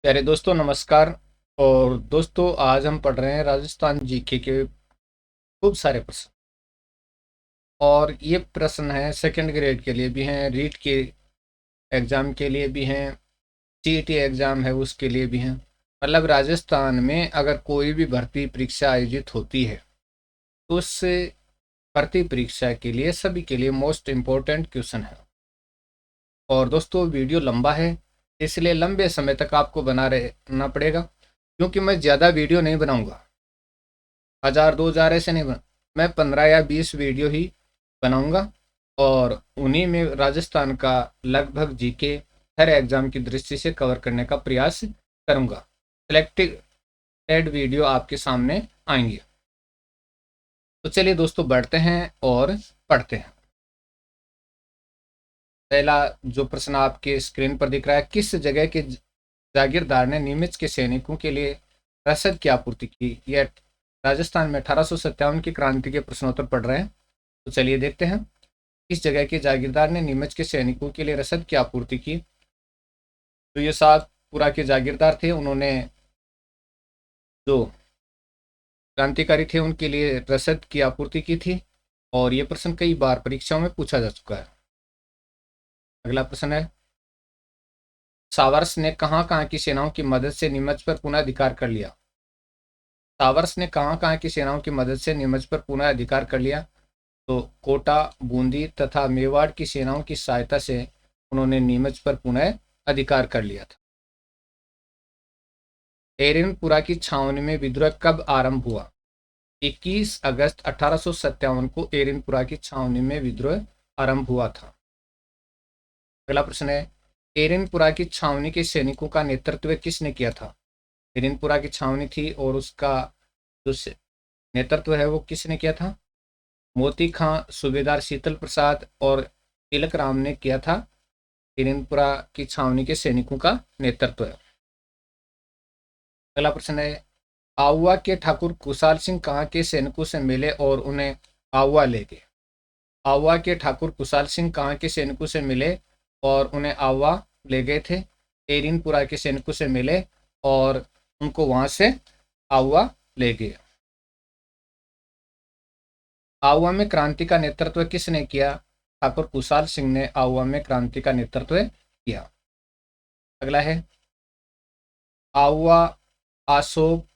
प्यारे दोस्तों नमस्कार। और दोस्तों आज हम पढ़ रहे हैं राजस्थान जीके के खूब सारे प्रश्न। और ये प्रश्न हैं सेकंड ग्रेड के लिए भी हैं, रीट के एग्ज़ाम के लिए भी हैं, सीईटी एग्ज़ाम है उसके लिए भी हैं। मतलब राजस्थान में अगर कोई भी भर्ती परीक्षा आयोजित होती है तो उस भर्ती परीक्षा के लिए सभी के लिए मोस्ट इम्पोर्टेंट क्वेश्चन है। और दोस्तों वीडियो लंबा है इसलिए लंबे समय तक आपको बना रहना पड़ेगा, क्योंकि मैं ज़्यादा वीडियो नहीं बनाऊंगा। 1000 2000 ऐसे नहीं बना, मैं 15 या 20 वीडियो ही बनाऊंगा। और उन्हीं में राजस्थान का लगभग जीके हर एग्जाम की दृष्टि से कवर करने का प्रयास करूंगा। सिलेक्टेड वीडियो आपके सामने आएंगे। तो चलिए दोस्तों बढ़ते हैं और पढ़ते हैं। पहला जो प्रश्न आपके स्क्रीन पर दिख रहा है, किस जगह के जागीरदार ने नीमच के सैनिकों के लिए रसद की आपूर्ति की? यह राजस्थान में 1857 की क्रांति के प्रश्नोत्तर पढ़ रहे हैं। तो चलिए देखते हैं, किस जगह के जागीरदार ने नीमच के सैनिकों के लिए रसद की आपूर्ति की? तो ये सातपुरा के जागीरदार थे, उन्होंने जो क्रांतिकारी थे उनके लिए रसद की आपूर्ति की थी। और ये प्रश्न कई बार परीक्षाओं में पूछा जा चुका है। अगला प्रश्न है, सावर्स ने कहाँ कहाँ की सेनाओं की मदद से नीमच पर पुनः अधिकार कर लिया? सावर्स ने कहाँ कहाँ की सेनाओं की मदद से नीमच पर पुनः अधिकार कर लिया? तो कोटा, बूंदी तथा मेवाड़ की सेनाओं की सहायता से उन्होंने नीमच पर पुनः अधिकार कर लिया था। एरनपुरा की छावनी में विद्रोह कब आरंभ हुआ? 21 अगस्त 1857 को एरनपुरा की छावनी में विद्रोह आरंभ हुआ था। अगला प्रश्न है, एरनपुरा की छावनी के सैनिकों का नेतृत्व किसने किया था? एरनपुरा की छावनी थी और उसका जो नेतृत्व है वो किसने किया था? मोती खां, सूबेदार शीतल प्रसाद और तिलक राम ने किया था। एरनपुरा की छावनी के सैनिकों का नेतृत्व है। अगला प्रश्न है, आहुआ के ठाकुर कुशाल सिंह कहाँ के सैनिकों से मिले और उन्हें आहुआ ले गए? आहुआ के ठाकुर कुशाल सिंह कहाँ के सैनिकों से मिले और उन्हें आहुआ ले गए थे? एरनपुरा के सैनिकों से मिले और उनको वहां से आहुआ ले गए। आहुआ में क्रांति का नेतृत्व किसने किया? ठाकुर कुशाल सिंह ने आहुआ में क्रांति का नेतृत्व किया। अगला है, आहुआ, आसोब,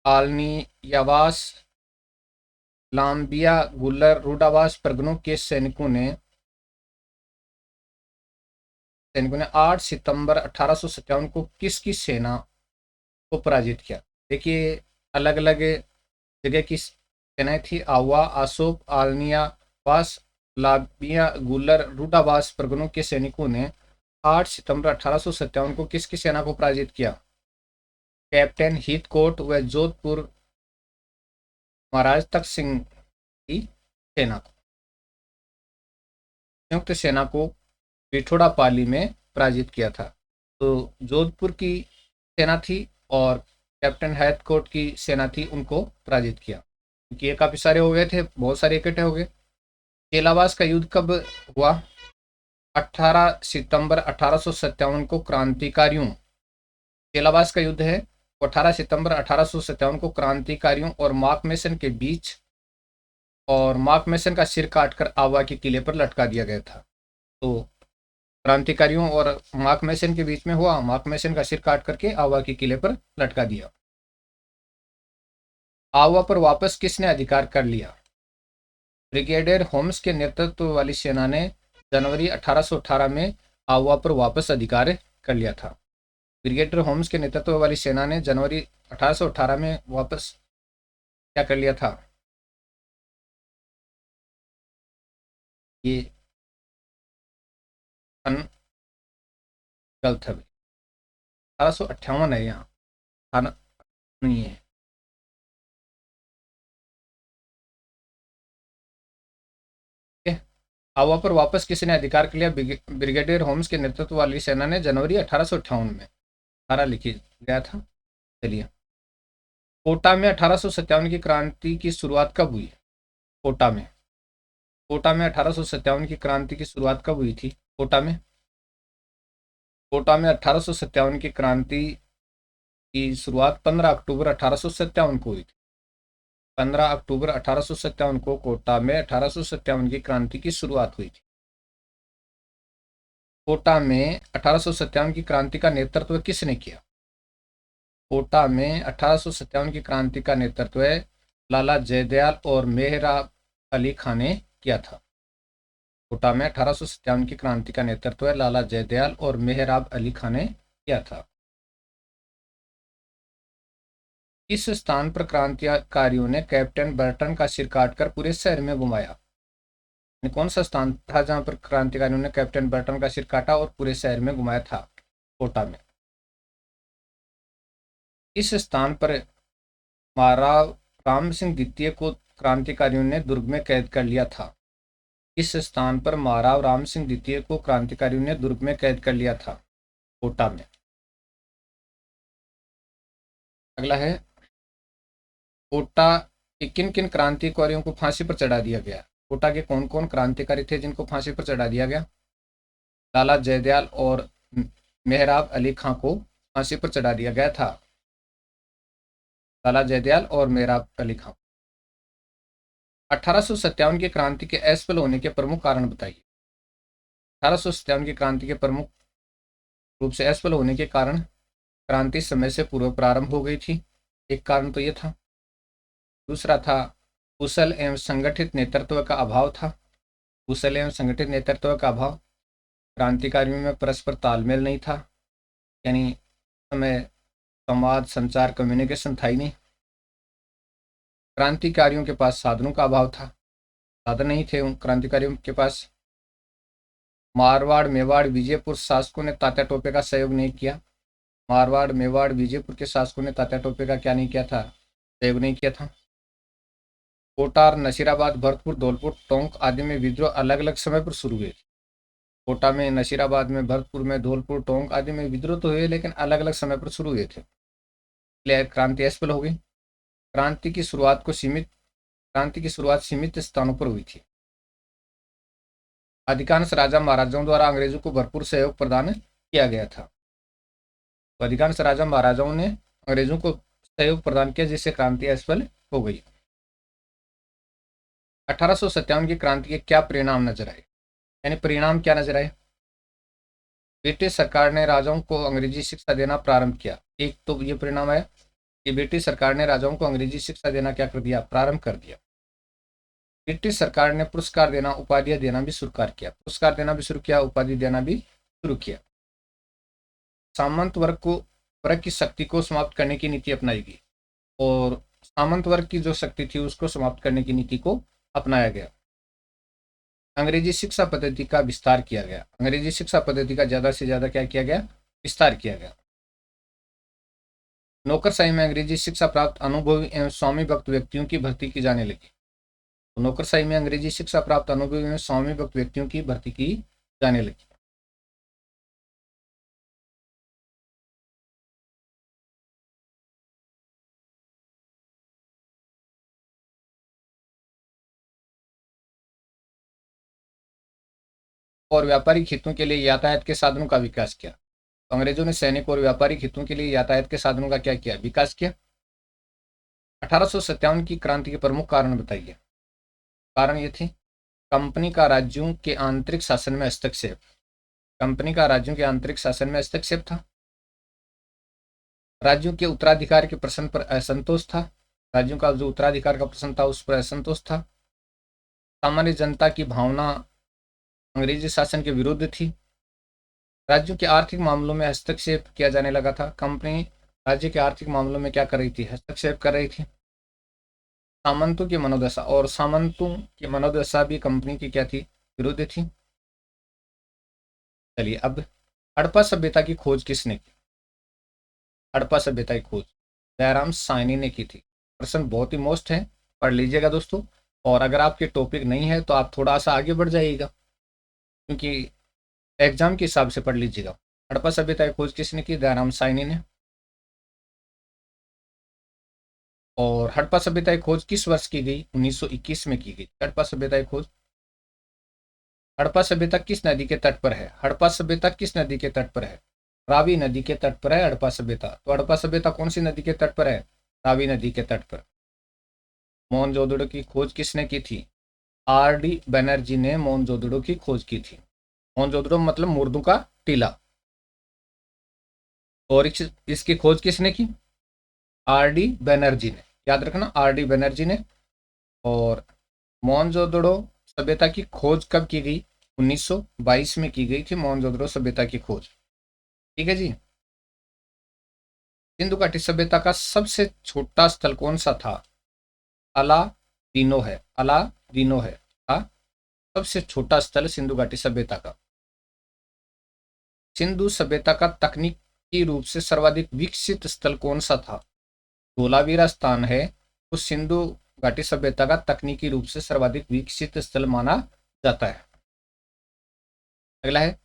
आलनी, यावास, लाम्बिया, गुल्लर, रूडावास परगनों के सैनिकों ने 8 सितंबर 1857 को किसकी सेना को पराजित किया? देखिए, अलग अलग जगह की सेनाएं थी। आवा, आसोब, आलनिया वास, लाबिया, गुल्लर, रूडावास परगनों के सैनिकों ने 8 सितंबर 1857 को किसकी सेना को पराजित किया? कैप्टन हीथकोट व जोधपुर महाराज तक सिंह की सेना को, संयुक्त सेना को पिठोड़ा पाली में पराजित किया था। तो जोधपुर की सेना थी और कैप्टन हैथकोट की सेना थी, उनको पराजित किया, क्योंकि ये काफ़ी सारे हो गए थे, बहुत सारे इकट्ठे हो गए। केलावास का युद्ध कब हुआ? 18 सितंबर 1857 को क्रांतिकारियों, केलावास का युद्ध है 18 सितंबर 1857 को क्रांतिकारियों और मार्क मेसन के बीच, और मार्क मेसन का सिर काटकर आवा के किले पर लटका दिया गया था। तो क्रांतिकारियों और मार्क मेसन के बीच में हुआ, मार्क मेसन का सिर काट करके आवा के किले पर लटका दिया। आवा पर वापस किसने अधिकार कर लिया? ब्रिगेडियर होम्स के नेतृत्व वाली सेना ने जनवरी 1818 में आवा पर वापस अधिकार कर लिया था। ब्रिगेडियर होम्स के नेतृत्व वाली सेना ने जनवरी 1818 में वापस क्या कर लिया था? ये गलत है, 1858 है यहाँ, नहीं है। आवा पर वापस किसने अधिकार कर लिया? ब्रिगेडियर होम्स के नेतृत्व वाली सेना ने जनवरी 1858 में, 18 लिखी गया था। चलिए, कोटा में 1857 की क्रांति की शुरुआत कब हुई? कोटा में, कोटा में 1857 की क्रांति की शुरुआत कब हुई थी? कोटा में, कोटा में 1857 की क्रांति की शुरुआत 15 अक्टूबर 1857 को हुई थी। 15 अक्टूबर 1857 को कोटा में 1857 की क्रांति की शुरुआत हुई थी। कोटा में 1857 की क्रांति का नेतृत्व किसने किया? कोटा में 1857 की क्रांति का नेतृत्व लाला जयदयाल और मेहराब अली खां ने किया था। कोटा में 1857 की क्रांति का नेतृत्व लाला जयदयाल और मेहराब अली खां ने किया था। इस स्थान पर क्रांतिकारियों ने कैप्टन बर्टन का सिर काटकर पूरे शहर में घुमाया। कौन सा स्थान था जहां पर क्रांतिकारियों ने कैप्टन बर्टन का सिर काटा और पूरे शहर में घुमाया था? कोटा में। इस स्थान पर महाराव राम सिंह द्वितीय को क्रांतिकारियों ने दुर्ग में कैद कर लिया था। इस स्थान पर महाराव राम सिंह द्वितीय को क्रांतिकारियों ने दुर्ग में कैद कर लिया था, कोटा में। अगला है, कोटा के किन किन क्रांतिकारियों को फांसी पर चढ़ा दिया गया? कोटा के कौन कौन क्रांतिकारी थे जिनको फांसी पर चढ़ा दिया गया? लाला जयदयाल और मेहराब अली खां को फांसी पर चढ़ा दिया गया था। लाला जयदयाल और मेहराब अली खां। 1857 की क्रांति के असफल होने के प्रमुख कारण बताइए। 1857 की क्रांति के प्रमुख रूप से असफल होने के कारण क्रांति समय से पूर्व प्रारंभ हो गई थी, एक कारण तो ये था। दूसरा था कुशल एवं संगठित नेतृत्व का अभाव था। कुशल एवं संगठित नेतृत्व का अभाव, क्रांतिकारियों में परस्पर तालमेल नहीं था, यानी समय संवाद संचार कम्युनिकेशन था ही नहीं। क्रांतिकारियों के पास साधनों का अभाव था, साधन नहीं थे उन क्रांतिकारियों के पास। मारवाड़ मेवाड़ विजयपुर शासकों ने तात्या टोपे का सहयोग नहीं किया। मारवाड़ मेवाड़ विजयपुर के शासकों ने तात्या टोपे का क्या नहीं किया था? सहयोग नहीं किया था। कोटा और नसीराबाद भरतपुर धौलपुर टोंक आदि में विद्रोह अलग अलग समय पर शुरू हुए। कोटा में, नसीराबाद में, भरतपुर में, धौलपुर टोंक आदि में विद्रोह तो हुए लेकिन अलग अलग समय पर शुरू हुए थे, इसलिए क्रांति असफल हो गई। क्रांति की शुरुआत सीमित स्थानों पर हुई थी। अधिकांश राजा महाराजाओं द्वारा अंग्रेजों को भरपूर सहयोग प्रदान किया गया था। तो अधिकांश राजा महाराजाओं ने अंग्रेजों को सहयोग प्रदान किया, जिससे क्रांति असफल हो गई। 1857 की क्रांति के क्या परिणाम नजर आए, यानी परिणाम क्या नजर आए? ब्रिटिश सरकार ने राजाओं को अंग्रेजी शिक्षा देना प्रारंभ किया। एक तो ये परिणाम आया कि ब्रिटिश सरकार ने राजाओं को अंग्रेजी शिक्षा देना क्या कर दिया? प्रारंभ कर दिया। ब्रिटिश सरकार ने पुरस्कार देना, उपाधियां देना भी स्वीकार किया। पुरस्कार देना भी शुरू किया, उपाधि देना भी शुरू किया। सामंत वर्ग की शक्ति को समाप्त करने की नीति अपनाई गई और सामंत वर्ग की जो शक्ति थी उसको समाप्त करने की नीति को अपनाया गया। अंग्रेजी शिक्षा पद्धति का विस्तार किया गया। अंग्रेजी शिक्षा पद्धति का ज्यादा से ज्यादा क्या किया गया? विस्तार किया गया। नौकरशाही में अंग्रेजी शिक्षा प्राप्त अनुभवी एवं स्वामी भक्त व्यक्तियों की भर्ती की जाने लगी। तो नौकरशाही में अंग्रेजी शिक्षा प्राप्त अनुभवी एवं स्वामी भक्त व्यक्तियों की भर्ती की जाने लगी। और व्यापारिक हितों के लिए यातायात के साधनों का विकास किया। तो अंग्रेजों ने सैनिक और व्यापारिक हितों के लिए यातायात के साधनों का क्या किया? विकास किया। 1857 की क्रांति के प्रमुख कारण बताइए। कारण ये थे, कंपनी का राज्यों के आंतरिक शासन में हस्तक्षेप। कंपनी का राज्यों के आंतरिक शासन में हस्तक्षेप था। राज्यों के उत्तराधिकार के प्रश्न पर असंतोष था। राज्यों का जो उत्तराधिकार का प्रश्न था उस पर असंतोष था। सामान्य जनता की भावना अंग्रेजी शासन के विरुद्ध थी। राज्यों के आर्थिक मामलों में हस्तक्षेप किया जाने लगा था। कंपनी राज्य के आर्थिक मामलों में क्या कर रही थी? हस्तक्षेप कर रही थी। सामंतों की मनोदशा, और सामंतों की मनोदशा भी कंपनी की क्या थी? विरुद्ध थी। चलिए, अब हड़प्पा सभ्यता की खोज किसने की? हड़प्पा सभ्यता की खोज दयाराम साहनी ने की थी। प्रश्न बहुत ही मोस्ट है, पढ़ लीजिएगा दोस्तों। और अगर आपके टॉपिक नहीं है तो आप थोड़ा सा आगे बढ़ जाइएगा, क्योंकि एग्जाम के हिसाब से पढ़ लीजिएगा। हड़प्पा सभ्यता की खोज किसने की? दयाराम साहनी ने। और हड़प्पा सभ्यता की खोज किस वर्ष की गई? 1921 में की गई हड़प्पा सभ्यता की खोज। हड़प्पा सभ्यता किस नदी के तट पर है? हड़प्पा सभ्यता किस नदी के तट पर है? रावी नदी के तट पर है हड़प्पा सभ्यता। तो हड़प्पा सभ्यता कौन सी नदी के तट पर है? रावी नदी के तट पर। मोहनजोदड़ो की खोज किसने की थी? आर डी बनर्जी ने मोहनजोदड़ो की खोज की थी। मोहनजोदड़ो मतलब मुर्दों का टीला। और इसकी खोज किसने की? आर डी बनर्जी ने। याद रखना, आर डी बनर्जी ने। और मोहनजोदड़ो सभ्यता की खोज कब की गई? 1922 में की गई थी मोहनजोदड़ो सभ्यता की खोज। ठीक है जी। सिंधु घाटी सभ्यता का सबसे छोटा स्थल कौन सा था? अलादीनो है। अलादीनो है का सबसे छोटा स्थल सिंधु घाटी सभ्यता का। सिंधु सभ्यता का तकनीकी रूप से सर्वाधिक विकसित स्थल कौन सा था? धोलावीरा स्थान है, तो सिंधु घाटी सभ्यता का तकनीकी रूप से सर्वाधिक विकसित स्थल माना जाता है। अगला है,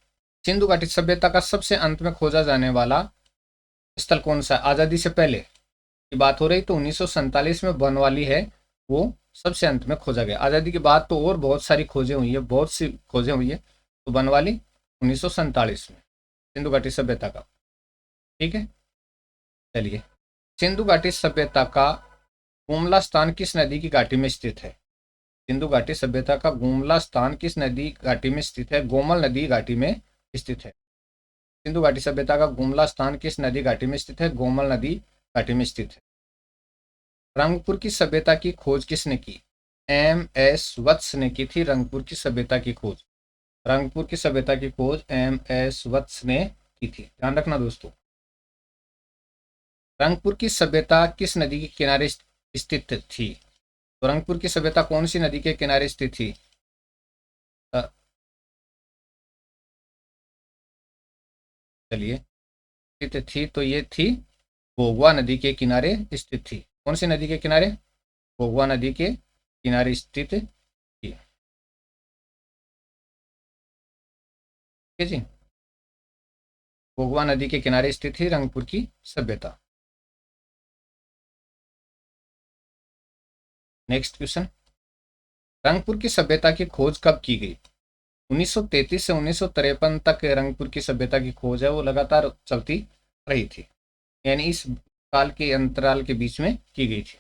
सिंधु घाटी सभ्यता का सबसे अंत में खोजा जाने वाला स्थल कौन सा है? आजादी से पहले की बात हो रही, तो 1947 में बनवाली है, वो सबसे अंत में खोजा गया। आजादी के बाद तो और बहुत सारी खोजें हुई है, बहुत सी खोजें हुई है, तो बनवाली 1947 में सिंधु घाटी सभ्यता का। ठीक है, चलिए। सिंधु घाटी सभ्यता का गुमला स्थान किस नदी की घाटी में स्थित है? सिंधु घाटी सभ्यता का गुमला स्थान किस नदी घाटी में स्थित है? गोमल नदी घाटी में स्थित है। सिंधु घाटी सभ्यता का गुमला स्थान किस नदी घाटी में स्थित है? गोमल नदी घाटी में स्थित है। रंगपुर की सभ्यता की खोज किसने की? एम एस वत्स ने की थी रंगपुर की सभ्यता की खोज। रंगपुर की सभ्यता की खोज एम एस वत्स ने की थी, ध्यान रखना दोस्तों। रंगपुर की सभ्यता किस नदी के किनारे स्थित थी? तो रंगपुर की सभ्यता कौन सी नदी के किनारे स्थित थी? चलिए, स्थित थी तो ये थी भोगवा नदी के किनारे स्थित थी। कौन सी नदी के किनारे? भोगवा नदी के किनारे स्थित थी। ठीक है जी, भोगवा नदी के किनारे स्थित थी रंगपुर की सभ्यता। नेक्स्ट क्वेश्चन, रंगपुर की सभ्यता की खोज कब की गई? 1933 से 1953 तक रंगपुर की सभ्यता की खोज है वो लगातार चलती रही थी, यानी इस काल के अंतराल के बीच में की गई थी।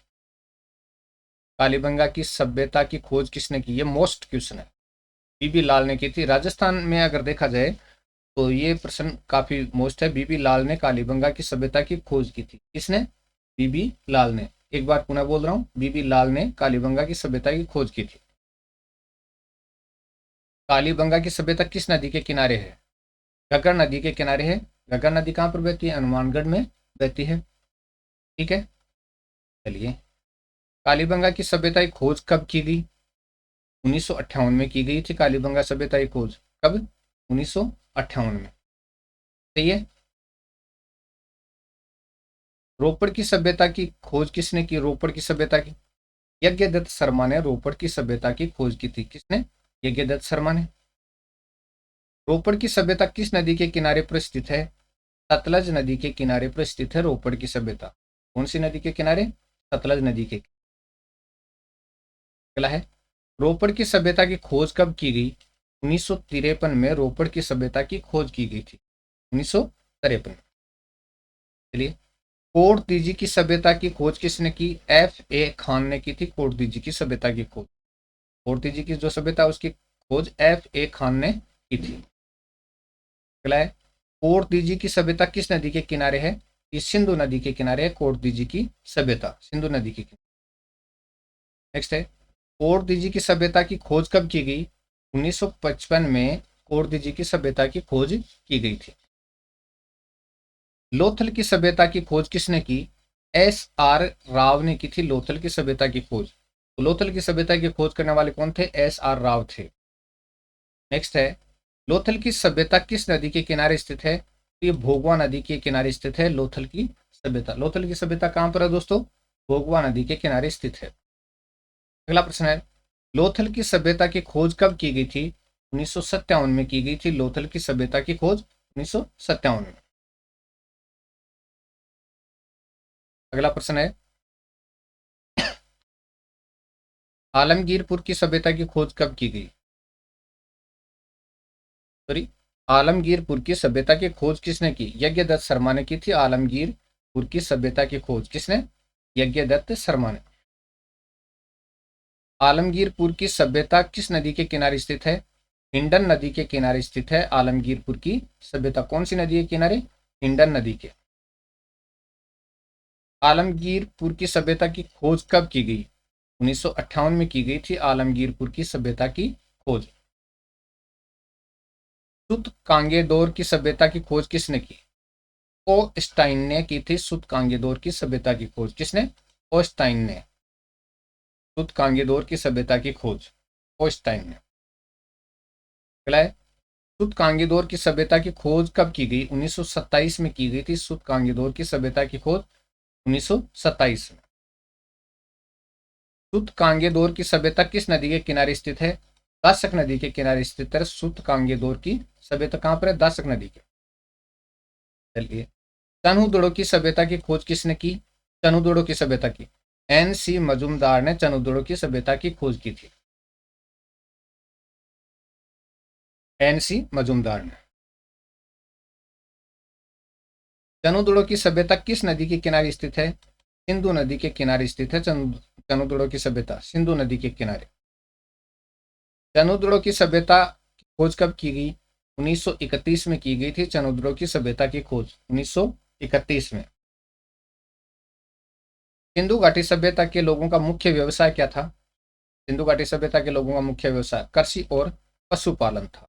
कालीबंगा की सभ्यता की खोज किसने की? ये मोस्ट क्वेश्चन है। बीबी लाल ने की थी। राजस्थान में अगर देखा जाए तो ये प्रश्न काफी मोस्ट है। बीबी लाल ने कालीबंगा की सभ्यता की खोज की थी। किसने? बीबी लाल ने। एक बार पुनः बोल रहा हूं, बीबी लाल ने कालीबंगा की सभ्यता की खोज की थी। कालीबंगा की सभ्यता किस नदी के किनारे है? घग्गर नदी के किनारे है। घग्गर नदी कहाँ पर बहती है? हनुमानगढ़ में बहती है। ठीक है, चलिए। कालीबंगा की सभ्यता की खोज कब की गई? 1958 में की गई थी कालीबंगा सभ्यता की खोज। कब? 1958 में। सही है। रोपड़ की सभ्यता की खोज किसने की? रोपड़ की सभ्यता की यज्ञदत्त शर्मा ने रोपड़ की सभ्यता की खोज की थी। किसने? यज्ञदत्त शर्मा ने। रोपड़ की सभ्यता किस नदी के किनारे पर स्थित है? सतलज नदी के किनारे पर स्थित है रोपड़ की सभ्यता। कौन सी नदी के किनारे? सतलज नदी के। अगला है, रोपड़ की सभ्यता की खोज कब की गई? 1953 में रोपड़ की सभ्यता की खोज की गई थी। 1953। चलिए, कोट दीजी की सभ्यता की खोज किसने की? एफ ए खान ने की थी कोट दीजी की सभ्यता की खोज। कोट दीजी की जो सभ्यता उसकी खोज एफ ए खान ने की थी। अगला है, कोट दीजी की सभ्यता किस नदी के किनारे है? ये सिंधु नदी के किनारे है कोट दीजी की सभ्यता, सिंधु नदी के किनारे। नेक्स्ट है, कोट दीजी की सभ्यता की खोज कब की गई? 1955 में कोट दीजी की सभ्यता की खोज की गई थी। लोथल की सभ्यता की खोज किसने की? एस आर राव ने की थी लोथल की सभ्यता की खोज। तो लोथल की सभ्यता की खोज करने वाले कौन थे? एस आर राव थे। नेक्स्ट है, लोथल की सभ्यता किस नदी के किनारे स्थित है? तो ये भोगवा नदी के किनारे स्थित है लोथल की सभ्यता। लोथल की सभ्यता कहां पर है दोस्तों? भोगवा नदी के किनारे स्थित है। अगला प्रश्न है, लोथल की सभ्यता की खोज कब की गई थी? 1957 में की गई थी लोथल की सभ्यता की खोज, 1957 में। अगला प्रश्न है, आलमगीरपुर की सभ्यता की खोज कब की गई? सॉरी, आलमगीरपुर की सभ्यता की खोज किसने की? यज्ञदत्त शर्मा ने की थी आलमगीरपुर की सभ्यता की खोज। किसने? यज्ञदत्त शर्मा ने। आलमगीरपुर की सभ्यता किस नदी के किनारे स्थित है? हिंडन नदी के किनारे स्थित है आलमगीरपुर की सभ्यता। कौन सी नदी के किनारे? हिंडन नदी के। आलमगीरपुर की सभ्यता की खोज कब की गई? 1958 में की गई थी आलमगीरपुर की सभ्यता की खोज। सुत कांगेदौर की सभ्यता की खोज किसने की? ओस्टाइन ने की थी सुत कांगेदौर की सभ्यता की खोज। किसने? ओस्टाइन ने। सुत कांगेदौर की सभ्यता की खोज ओस्टाइन ने। अगला है, सुत कांगेदौर की सभ्यता की खोज कब की गई? 1927 में की गई थी सुत कांगेदौर की सभ्यता की खोज 1927 में। सुत कांगेदौर की सभ्यता किस नदी के किनारे स्थित है? दासक नदी के किनारे स्थित है सुत कांगेदौर की सभ्यता। कहां पर है? दासक नदी के। चलिए, चनुदड़ो की सभ्यता की खोज किसने की? चनुदड़ो की सभ्यता की NC मजूमदार ने चनुदड़ो की सभ्यता की खोज की थी। NC मजूमदार ने। चनुदड़ो की सभ्यता किस नदी के किनारे स्थित है? सिंधु नदी के किनारे स्थित है चनुदड़ो की सभ्यता, सिंधु नदी के किनारे। चनुदड़ो की सभ्यता की खोज कब की गई? 1931 में की गई थी चनुदड़ो की सभ्यता की खोज 1931 में। सिंधु घाटी सभ्यता के लोगों का मुख्य व्यवसाय क्या था? सिंधु घाटी सभ्यता के लोगों का मुख्य व्यवसाय कृषि और पशुपालन था।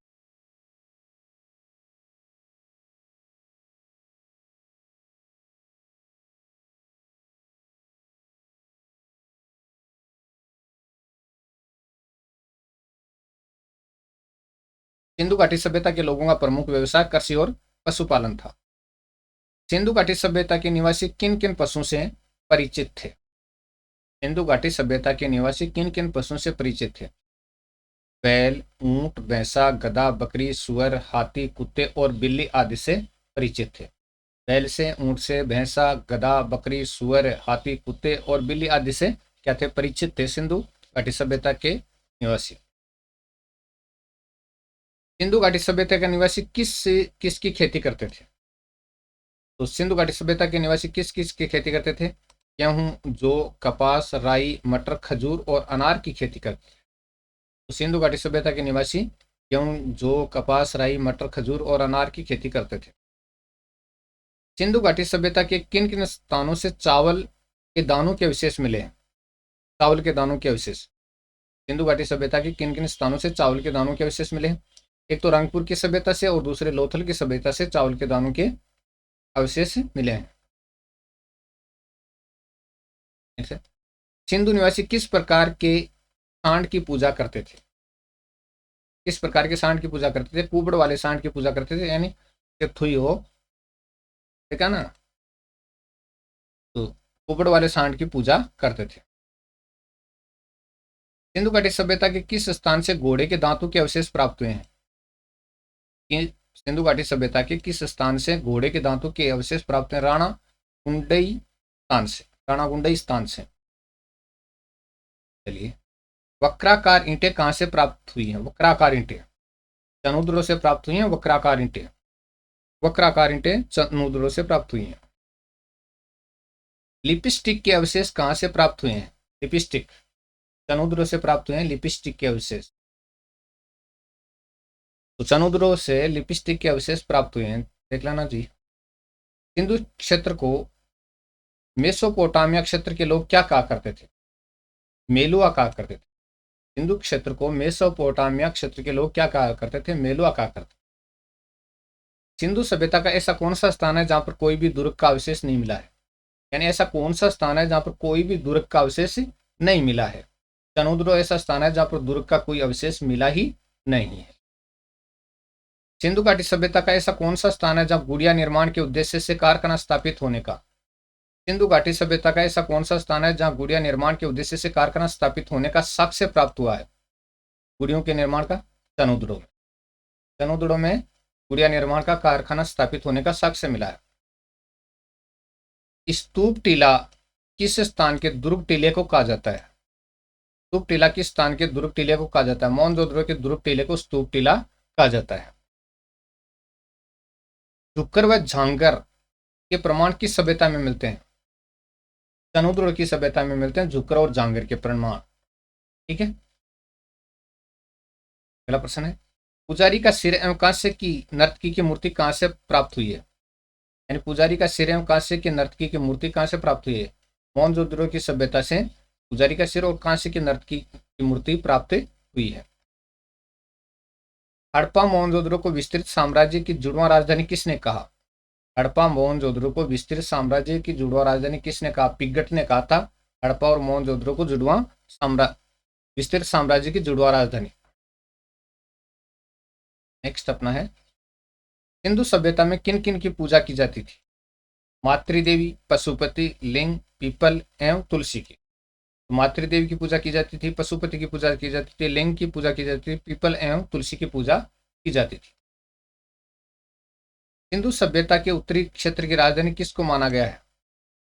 सिंधु घाटी सभ्यता के लोगों का प्रमुख व्यवसाय कृषि और पशुपालन था। सिंधु घाटी सभ्यता के निवासी किन किन पशुओं से परिचित थे? सिंधु घाटी सभ्यता के निवासी किन किन पशुओं से परिचित थे? बैल, ऊंट, भैंसा, गधा, बकरी, सुअर, हाथी, कुत्ते और बिल्ली आदि से परिचित थे। बैल से, ऊंट से, भैंसा, गधा, बकरी, सुअर, हाथी, कुत्ते और बिल्ली आदि से क्या थे? परिचित थे सिंधु घाटी सभ्यता के निवासी। सिंधु घाटी सभ्यता के निवासी किसकी खेती करते थे? तो सिंधु घाटी सभ्यता के निवासी किस किस की खेती करते थे? गेहूं, जौ, कपास, राई, मटर, खजूर और अनार की खेती करते थे। तो सिंधु घाटी सभ्यता के निवासी गेहूं, जौ, कपास, राई, मटर, खजूर और अनार की खेती करते थे। सिंधु घाटी सभ्यता के किन किन स्थानों से चावल के दानों के अवशेष मिले हैं? चावल के दानों के अवशेष। सिंधु घाटी सभ्यता के किन किन स्थानों से चावल के दानों के अवशेष मिले हैं? एक तो रंगपुर की सभ्यता से और दूसरे लोथल की सभ्यता से चावल के दानों के अवशेष मिले हैं। सिंधु निवासी किस प्रकार के सांड की पूजा करते थे? किस प्रकार के सांड की पूजा करते थे? कुबड़ वाले सांड की पूजा करते थे, यानी थुई हो, ठीक है ना, तो कुबड़ वाले सांड की पूजा करते थे। सिंधु घाटी सभ्यता के किस स्थान से घोड़े के दांतों के अवशेष प्राप्त हुए हैं? सिंधु घाटी सभ्यता के किस स्थान से घोड़े के दांतों के अवशेष प्राप्त हैं? राणा कुंडई स्थान से, राणा कुंडई स्थान से। चलिए, वक्राकार ईंटें कहां से प्राप्त हुई हैं? वक्राकार ईंटें चनुद्रों से प्राप्त हुई हैं। वक्राकार ईंटें, वक्राकार ईंटें चनुद्रों से प्राप्त हुई हैं। लिपस्टिक के अवशेष कहां से प्राप्त हुए हैं? लिपस्टिक चनुद्रों से प्राप्त हुए हैं लिपस्टिक के अवशेष। तो चनुद्रों से लिपस्टिक के अवशेष प्राप्त हुए हैं, देख लेना जी। सिंधु क्षेत्र को मेसोपोटामिया क्षेत्र के लोग क्या कहा करते थे? मेलुआ कहा करते थे। सिंधु क्षेत्र को मेसोपोटामिया क्षेत्र के लोग क्या कहा करते थे? मेलुआ कहा करते थे। सिंधु सभ्यता का ऐसा कौन सा स्थान है जहां पर कोई भी दुर्ग का अवशेष नहीं मिला है? यानी ऐसा कौन सा स्थान है जहां पर कोई भी दुर्ग का अवशेष नहीं मिला है? चनुद्रो ऐसा स्थान है जहां पर दुर्ग का कोई अवशेष मिला ही नहीं है। सिंधु घाटी सभ्यता का ऐसा कौन सा स्थान है जहां गुड़िया निर्माण के उद्देश्य से कारखाना स्थापित होने का? सिंधु घाटी सभ्यता का ऐसा कौन सा स्थान है जहां गुड़िया निर्माण के उद्देश्य से कारखाना स्थापित होने का साक्ष्य प्राप्त हुआ है? गुड़ियों के निर्माण का चनुद्रो में, चनुद्रो में गुड़िया निर्माण का कारखाना स्थापित होने का साक्ष्य मिला है। स्तूप टीला किस स्थान के दुर्ग टीले को कहा जाता है? स्तूप टीला किस स्थान के दुर्ग टीले को कहा जाता है? मोहनजोदड़ो के दुर्ग टीले को स्तूप टीला कहा जाता है। झुक्कर व झांगर के प्रमाण किस सभ्यता में मिलते हैं? चनुद्र की सभ्यता में मिलते हैं झुक्कर और झांगर के प्रमाण। ठीक है, अगला प्रश्न है, पुजारी का सिर एवं कांस्य की नर्तकी की मूर्ति कहां से प्राप्त हुई है? यानी पुजारी का सिर एवं कांस्य की नर्तकी की मूर्ति कहां से प्राप्त हुई है? मोहनजोदड़ो की सभ्यता से पुजारी का सिर और कांस्य की नर्तकी की मूर्ति प्राप्त हुई है। हड़प्पा मोहनजोदड़ो को विस्तृत साम्राज्य की जुड़वां राजधानी किसने कहा? हड़प्पा मोहनजोदड़ो को विस्तृत साम्राज्य की जुड़वां राजधानी किसने कहा? पिगट ने कहा था हड़प्पा और मोहनजोदड़ो को जुड़वां विस्तृत साम्राज्य की जुड़वां राजधानी। नेक्स्ट अपना है, हिंदू सभ्यता में किन किन की पूजा की जाती थी? मातृदेवी, पशुपति, लिंग, पीपल एवं तुलसी की। तो मातृदेवी की पूजा की जाती थी, पशुपति की पूजा की जाती थी, लिंग की पूजा की जाती थी, पीपल एवं तुलसी की पूजा की जाती थी। सिंधु सभ्यता के उत्तरी क्षेत्र की राजधानी किसको माना गया है?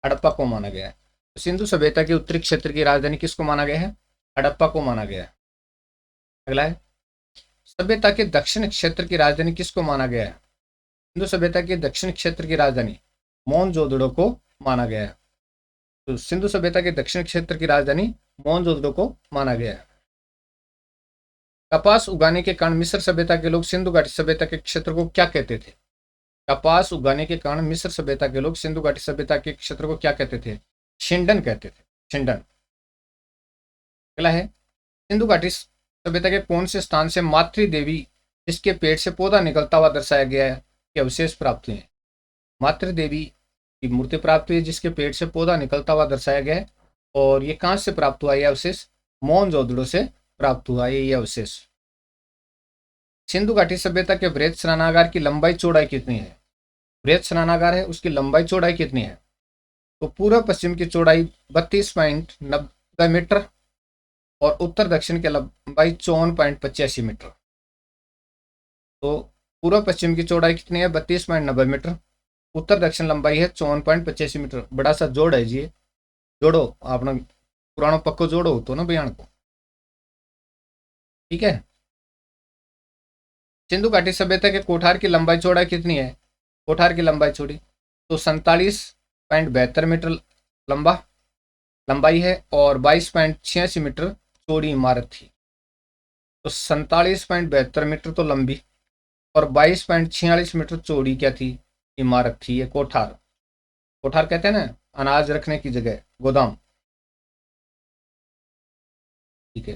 हड़प्पा को माना गया है। तो सिंधु सभ्यता के उत्तरी क्षेत्र की राजधानी किसको माना गया है? हड़प्पा को माना गया है। अगला है, सभ्यता के दक्षिण क्षेत्र की राजधानी किसको माना गया है? सिंधु सभ्यता के दक्षिण क्षेत्र की राजधानी मोहनजोदड़ो को माना गया है। तो सिंधु सभ्यता के दक्षिण क्षेत्र की राजधानी मोहनजोदड़ो को माना गया है। कपास उगाने के कारण मिस्र सभ्यता के लोग सिंधु घाटी सभ्यता के क्षेत्र को क्या कहते थे? कपास उगाने के कारण मिस्र सभ्यता के लोग सिंधु घाटी सभ्यता के क्षेत्र को क्या कहते थे? शिंडन कहते थे, शिंडन। अगला है, सिंधु घाटी सभ्यता के कौन से स्थान से मातृ देवी जिसके पेट से पौधा निकलता हुआ दर्शाया गया है के अवशेष प्राप्त हुए हैं? मातृ देवी की मूर्ति प्राप्त हुई है जिसके पेट से पौधा निकलता हुआ दर्शाया गया है। और ये कहां से प्राप्त हुआ? यह अवशेष मोहनजोदड़ो से प्राप्त हुआ है। यह अवशेष सिंधु घाटी सभ्यता के बृहद स्नानागार की लंबाई चौड़ाई कितनी है? बृहद स्नानागार है उसकी लंबाई चौड़ाई कितनी है? तो पूर्व पश्चिम की चौड़ाई 32.90 मीटर और उत्तर दक्षिण की लंबाई 54.85 मीटर। तो पूर्व पश्चिम की चौड़ाई कितनी है? 32.90 मीटर, उत्तर दक्षिण लंबाई है 54.85 मीटर। बड़ा सा जोड़ है जी, जोड़ो आपने पुराना पक्को जोड़ो तो ना बयान को। ठीक है, सिंधु घाटी सभ्यता के कोठार की लंबाई चौड़ाई कितनी है? कोठार की लंबाई चौड़ी तो 47.72 मीटर लंबाई है और 22.86 मीटर चौड़ी इमारत थी। तो 47.72 मीटर तो लंबी और 22.46 मीटर चौड़ी क्या थी? इमारत थी ये कोठार। कोठार कहते हैं ना अनाज रखने की जगह, गोदाम। ठीक है,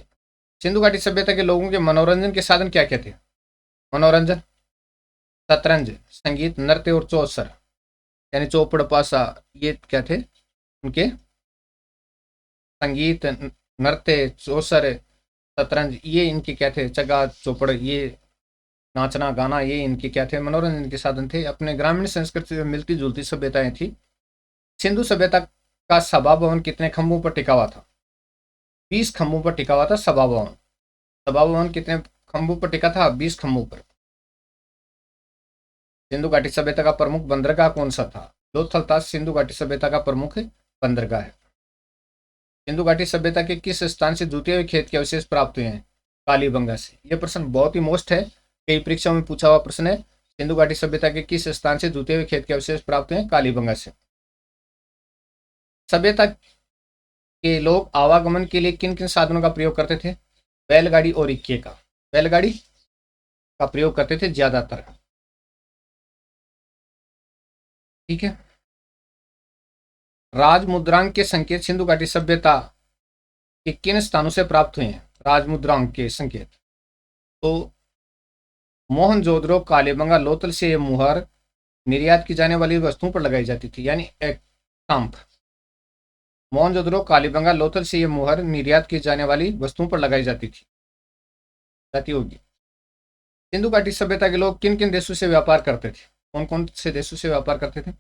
सिंधु घाटी सभ्यता के लोगों के मनोरंजन के साधन क्या क्या थे? मनोरंजन, शतरंज, संगीत, नृत्य और चौसर यानी चौपड़ पासा, ये क्या थे उनके? संगीत, नृत्य, चौसर, शतरंज, ये इनके क्या थे? चगा चौपड़, ये नाचना गाना, ये इनके क्या थे? मनोरंजन के साधन थे। अपने ग्रामीण संस्कृति से मिलती जुलती सभ्यताएं थी। सिंधु सभ्यता का सभा भवन कितने खंभों पर टिका हुआ था? 20 खंभों पर टिका हुआ था सभा भवन। सभा भवन कितने खंभों पर टिका था? 20 खंभों पर। सिंधु घाटी सभ्यता का प्रमुख बंदरगाह कौन सा था? लोथल था सिंधु घाटी सभ्यता का प्रमुख बंदरगाह है। सिंधु घाटी सभ्यता के किस स्थान से जुते हुए खेत के अवशेष प्राप्त हुए हैं? कालीबंगा से। यह प्रश्न बहुत ही मोस्ट है, कई परीक्षाओं में पूछा हुआ प्रश्न है। सिंधु घाटी सभ्यता के किस स्थान से जुते हुए खेत के अवशेष प्राप्त हुए हैं? कालीबंगा से। सभ्यता के लोग आवागमन के लिए किन किन साधनों का प्रयोग करते थे? बैलगाड़ी और इक्के का। बैलगाड़ी का प्रयोग करते थे ज्यादातर। ठीक है, राजमुद्रांक के संकेत सिंधु घाटी सभ्यता के किन स्थानों से प्राप्त हुए हैं? राजमुद्रांक के संकेत तो मोहनजोदड़ो, कालीबंगा, लोथल से ये मुहर निर्यात की जाने वाली वस्तुओं पर लगाई जाती थी, यानी एक स्टाम्प। मोहनजोदड़ो, कालीबंगा, लोथल से ये मुहर निर्यात की जाने वाली वस्तुओं पर लगाई जाती होगी। सिंधु घाटी सभ्यता के लोग किन किन देशों से व्यापार करते थे? कौन कौन से देशों से व्यापार करते थे?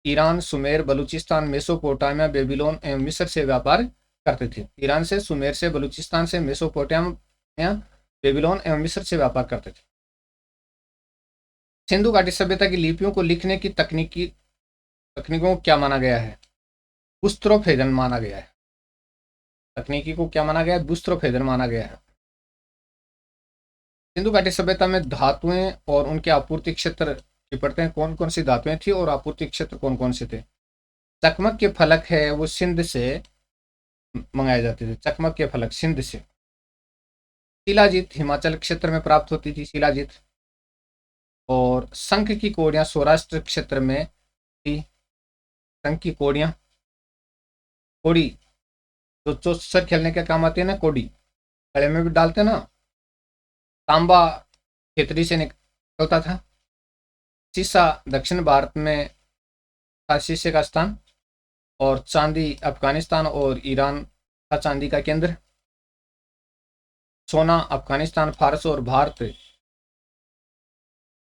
Iran, Sumer, Balochistan, Mesopotamia, Babylon एवं मिस्र से व्यापार करते थे। ईरान से, सुमेर से, बलूचिस्तान से, मेसोपोटामिया, बेबीलोन एवं मिस्र से व्यापार करते थे। सिंधु घाटी सभ्यता की लिपियों को लिखने की तकनीकों को क्या माना गया है? बुस्त्रोफेदन माना गया है। तकनीकी को क्या माना गया है? बुस्त्रोफेदन माना गया है। सिंधु घाटी सभ्यता में धातुएं और उनके आपूर्ति क्षेत्र ये पढ़ते हैं कौन कौन सी धातुएं थी और आपूर्ति क्षेत्र कौन कौन से थे। चकमक के फलक है वो सिंध से मंगाए जाते थे, चकमक के फलक सिंध से। शिलाजीत हिमाचल क्षेत्र में प्राप्त होती थी, शिलाजीत। और शंख की कोड़ियां सौराष्ट्र क्षेत्र में थी, शंख की कोड़ियां, कोड़ी जो चोसर खेलने के काम आती है ना, कोड़ी गले में भी डालते ना। तांबा खेतरी से निकलता था। सीसा दक्षिण भारत में था शीशे का स्थान। और चांदी अफगानिस्तान और ईरान का चांदी का केंद्र। सोना अफगानिस्तान, फारस और भारत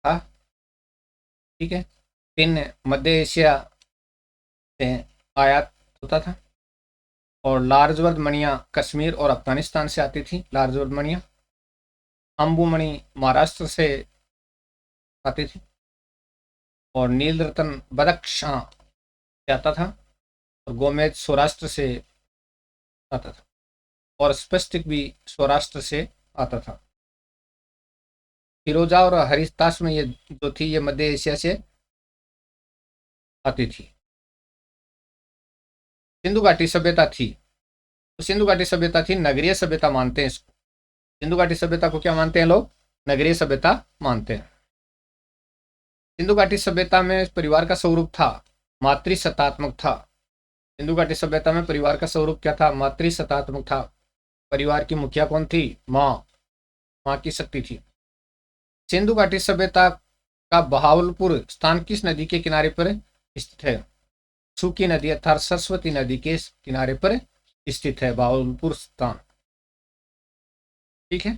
था। ठीक है। टिन मध्य एशिया से आयात होता था। और लार्जवर्द मणियाँ कश्मीर और अफगानिस्तान से आती थी, लार्जवर्द मणियाँ। अम्बुमणि महाराष्ट्र से आती थी। और नील रतन बदख्शां से आता था। और गोमेज सौराष्ट्र से आता था। और स्पष्टिक भी सौराष्ट्र से आता था। फिरोजा और हरिताश में ये जो थी ये मध्य एशिया से आती थी। सिंधु घाटी सभ्यता थी, तो सिंधु घाटी सभ्यता थी, नगरीय सभ्यता मानते हैं इसको। सिंधु घाटी सभ्यता को क्या मानते हैं लोग? नगरीय सभ्यता मानते हैं। सिंधु घाटी सभ्यता में परिवार का स्वरूप था मातृसत्तात्मक था। सिंधु घाटी सभ्यता में परिवार का स्वरूप क्या था? मातृसत्तात्मक था। परिवार की मुखिया कौन थी? माँ, माँ की शक्ति थी। सिंधु घाटी सभ्यता का बहावलपुर स्थान किस नदी के किनारे पर स्थित है? सूखी नदी अर्थात सरस्वती नदी के किनारे पर स्थित है बहावलपुर स्थान। ठीक है।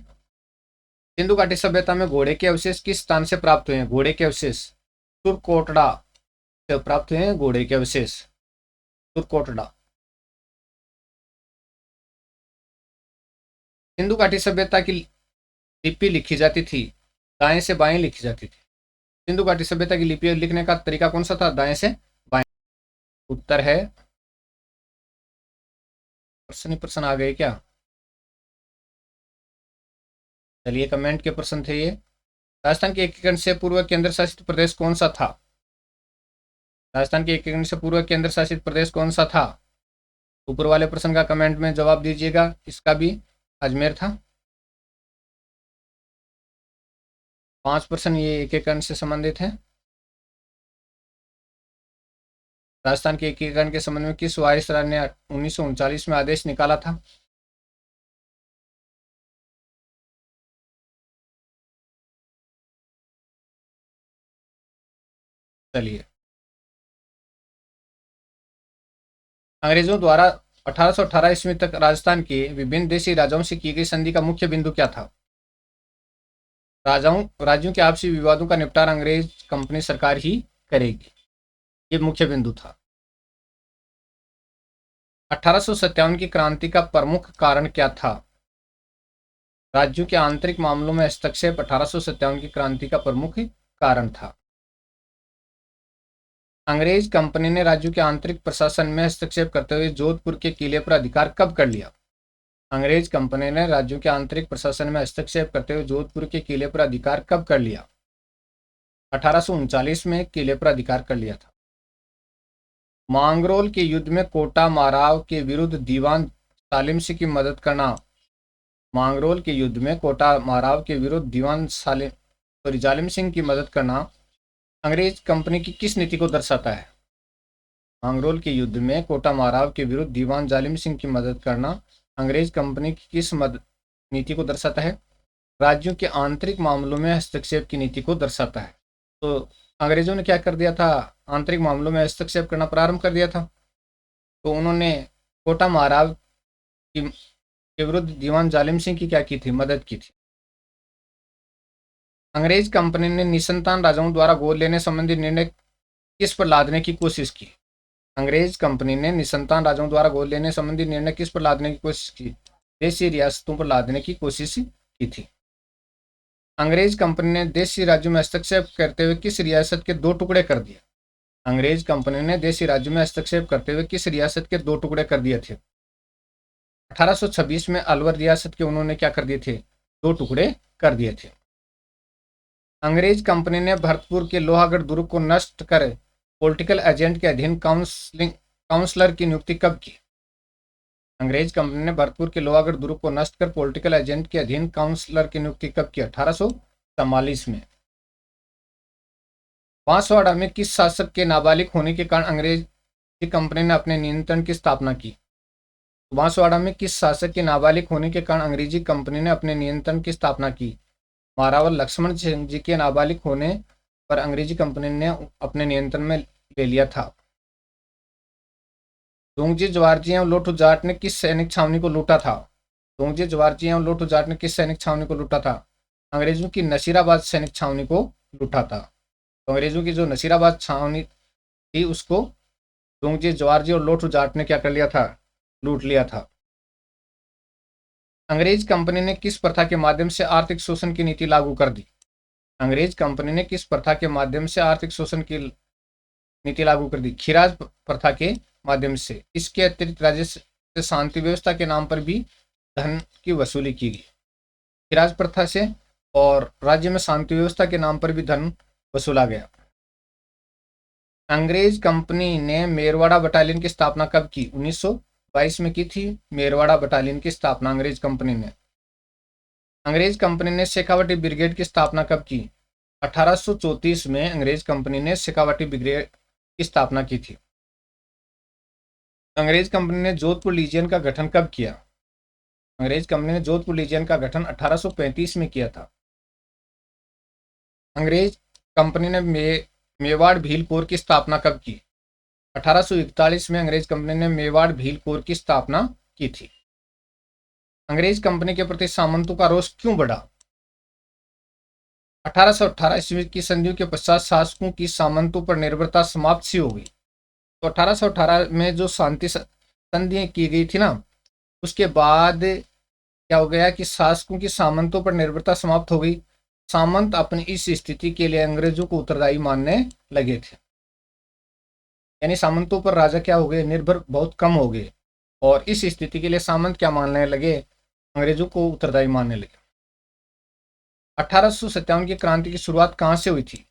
सिंधु घाटी सभ्यता में घोड़े के अवशेष किस स्थान से प्राप्त हुए हैं? घोड़े के अवशेष तुर्कोटड़ा से प्राप्त हुए हैं, घोड़े के अवशेष तुर्कोटड़ा। सिंधु घाटी सभ्यता की लिपि लिखी जाती थी, दाएं से बाएं लिखी जाती थी। सिंधु घाटी सभ्यता की लिपि लिखने का तरीका कौन सा था? दाएं से बाएं। उत्तर है प्रश्न ही प्रश्न आ गए क्या? चलिए, कमेंट के प्रश्न थे ये। राजस्थान के एकीकरण से पूर्व केंद्र शासित प्रदेश कौन सा था? राजस्थान के एकीकरण से पूर्व केंद्र शासित प्रदेश कौन सा था? ऊपर वाले प्रश्न का कमेंट में जवाब दीजिएगा। इसका भी अजमेर था। 5 प्रश्न ये एकीकरण से संबंधित है। राजस्थान के एकीकरण के संबंध में किस वायसराय ने 1939 में आदेश निकाला था? चलिए, अंग्रेजों द्वारा 1818 ईस्वी तक राजस्थान के विभिन्न देशी राजाओं से की गई संधि का मुख्य बिंदु क्या था? राज्यों के आपसी विवादों का निपटारा अंग्रेज कंपनी सरकार ही करेगी, ये मुख्य बिंदु था। 1857 की क्रांति का प्रमुख कारण क्या था? राज्यों के आंतरिक मामलों में हस्तक्षेप 1857 की क्रांति का प्रमुख कारण था। अंग्रेज कंपनी ने राज्यों के आंतरिक प्रशासन में हस्तक्षेप करते हुए जोधपुर के किले पर अधिकार कब कर लिया? अंग्रेज कंपनी ने राज्यों के आंतरिक प्रशासन में हस्तक्षेप करते हुए जोधपुर के किले पर अधिकार कब कर लिया? 1839 में किले पर अधिकार कर लिया था। मांगरोल के युद्ध में कोटा माराव के विरुद्ध दीवान जालिम सिंह की मदद करना। मांगरोल के युद्ध में कोटा माराव के विरुद्ध दीवान जालिम सिंह की मदद करना अंग्रेज कंपनी की किस नीति को दर्शाता है? मांगरोल के युद्ध में कोटा माराव के विरुद्ध दीवान जालिम सिंह की मदद करना अंग्रेज कंपनी की किस नीति को दर्शाता है? राज्यों के आंतरिक मामलों में हस्तक्षेप की नीति को दर्शाता है। तो अंग्रेजों ने क्या कर दिया था? आंतरिक मामलों में हस्तक्षेप करना प्रारंभ कर दिया था। तो उन्होंने कोटा महाराव के विरुद्ध दीवान जालिम सिंह की क्या की थी? मदद की थी। अंग्रेज कंपनी ने निसंतान राजाओं द्वारा गोद लेने संबंधी निर्णय किस पर लादने की कोशिश की? अंग्रेज कंपनी ने निसंतान राजाओं द्वारा गोद लेने संबंधी निर्णय किस पर लादने की कोशिश की? देशी रियासतों पर लादने की कोशिश की थी। अंग्रेज कंपनी ने देशी राज्यों में हस्तक्षेप करते हुए किस रियासत के 2 टुकड़े कर दिए? अंग्रेज कंपनी ने देशी राज्यों में हस्तक्षेप करते हुए किस रियासत के 2 टुकड़े कर दिए थे? 1826 में अलवर रियासत के उन्होंने क्या कर दिए थे? 2 टुकड़े कर दिए थे। अंग्रेज कंपनी ने भरतपुर के लोहागढ़ दुर्ग को नष्ट कर पॉलिटिकल एजेंट के अधीन काउंसलर की नियुक्ति कब की? अंग्रेज कंपनी ने भरतपुर के लोहागढ़ दुर्ग को नष्ट कर पॉलिटिकल एजेंट के अधीन काउंसलर की नियुक्ति कब की? 1844 में। बांसवाड़ा में किस शासक के नाबालिग होने के कारण अंग्रेजी कंपनी ने अपने नियंत्रण की स्थापना की? बांसवाड़ा में किस शासक के नाबालिग होने के कारण अंग्रेजी कंपनी ने अपने नियंत्रण की स्थापना की? महारावल लक्ष्मण सिंह जी के नाबालिग होने पर अंग्रेजी कंपनी ने अपने नियंत्रण में ले लिया था। दोंगजी जवारजी एवं लोठू जाट ने किस सैनिक छावनी को लूटा था? दोंगजी जवारजी एवं लोठू जाट ने किस सैनिक छावनी को लूटा था? अंग्रेजों की नसीराबाद सैनिक छावनी को लूटा था। तो अंग्रेजों की जो नसीराबाद छावनी थी उसको दोंगजी जवारजी और लोठू जाट ने क्या कर लिया था? लूट लिया था। अंग्रेज कंपनी ने किस प्रथा के माध्यम से आर्थिक शोषण की नीति लागू कर दी? अंग्रेज कंपनी ने किस प्रथा के माध्यम से आर्थिक शोषण की नीति लागू कर दी? खीराज प्रथा के माध्यम से। इसके अतिरिक्त राज्य से शांति व्यवस्था के नाम पर भी धन की वसूली की गई। खीराज प्रथा से और राज्य में शांति व्यवस्था के नाम पर भी धन वसूला गया। अंग्रेज कंपनी ने मेरवाड़ा बटालियन की स्थापना कब की? 1922 में की थी मेरवाड़ा बटालियन की स्थापना अंग्रेज कंपनी ने। अंग्रेज कंपनी ने शेखावटी ब्रिगेड की स्थापना कब की? 1834 में अंग्रेज कंपनी ने शेखावटी ब्रिगेड की स्थापना की थी। अंग्रेज कंपनी ने जोधपुर लीजियन का गठन कब किया? अंग्रेज कंपनी ने जोधपुर लीजियन का गठन 1835 में किया था। अंग्रेज कंपनी ने मेवाड़ भील कोर की स्थापना कब की? 1841 में अंग्रेज कंपनी ने मेवाड़ भील कोर की स्थापना की थी। अंग्रेज कंपनी के प्रति सामंतों का रोष क्यों बढ़ा? 1818 ईस्वी की संधियों के पश्चात शासकों की सामंतों पर निर्भरता समाप्त सी हो गई। तो 1818 में जो शांति संधियां की गई थी ना, उसके बाद क्या हो गया कि शासकों की सामंतों पर निर्भरता समाप्त हो गई। सामंत अपनी इस स्थिति के लिए अंग्रेजों को उत्तरदायी मानने लगे थे। यानी सामंतों पर राजा क्या हो गए? निर्भर बहुत कम हो गए। और इस स्थिति के लिए सामंत क्या मानने लगे? अंग्रेजों को उत्तरदायी मानने लगे। 1857 की क्रांति की शुरुआत कहां से हुई थी?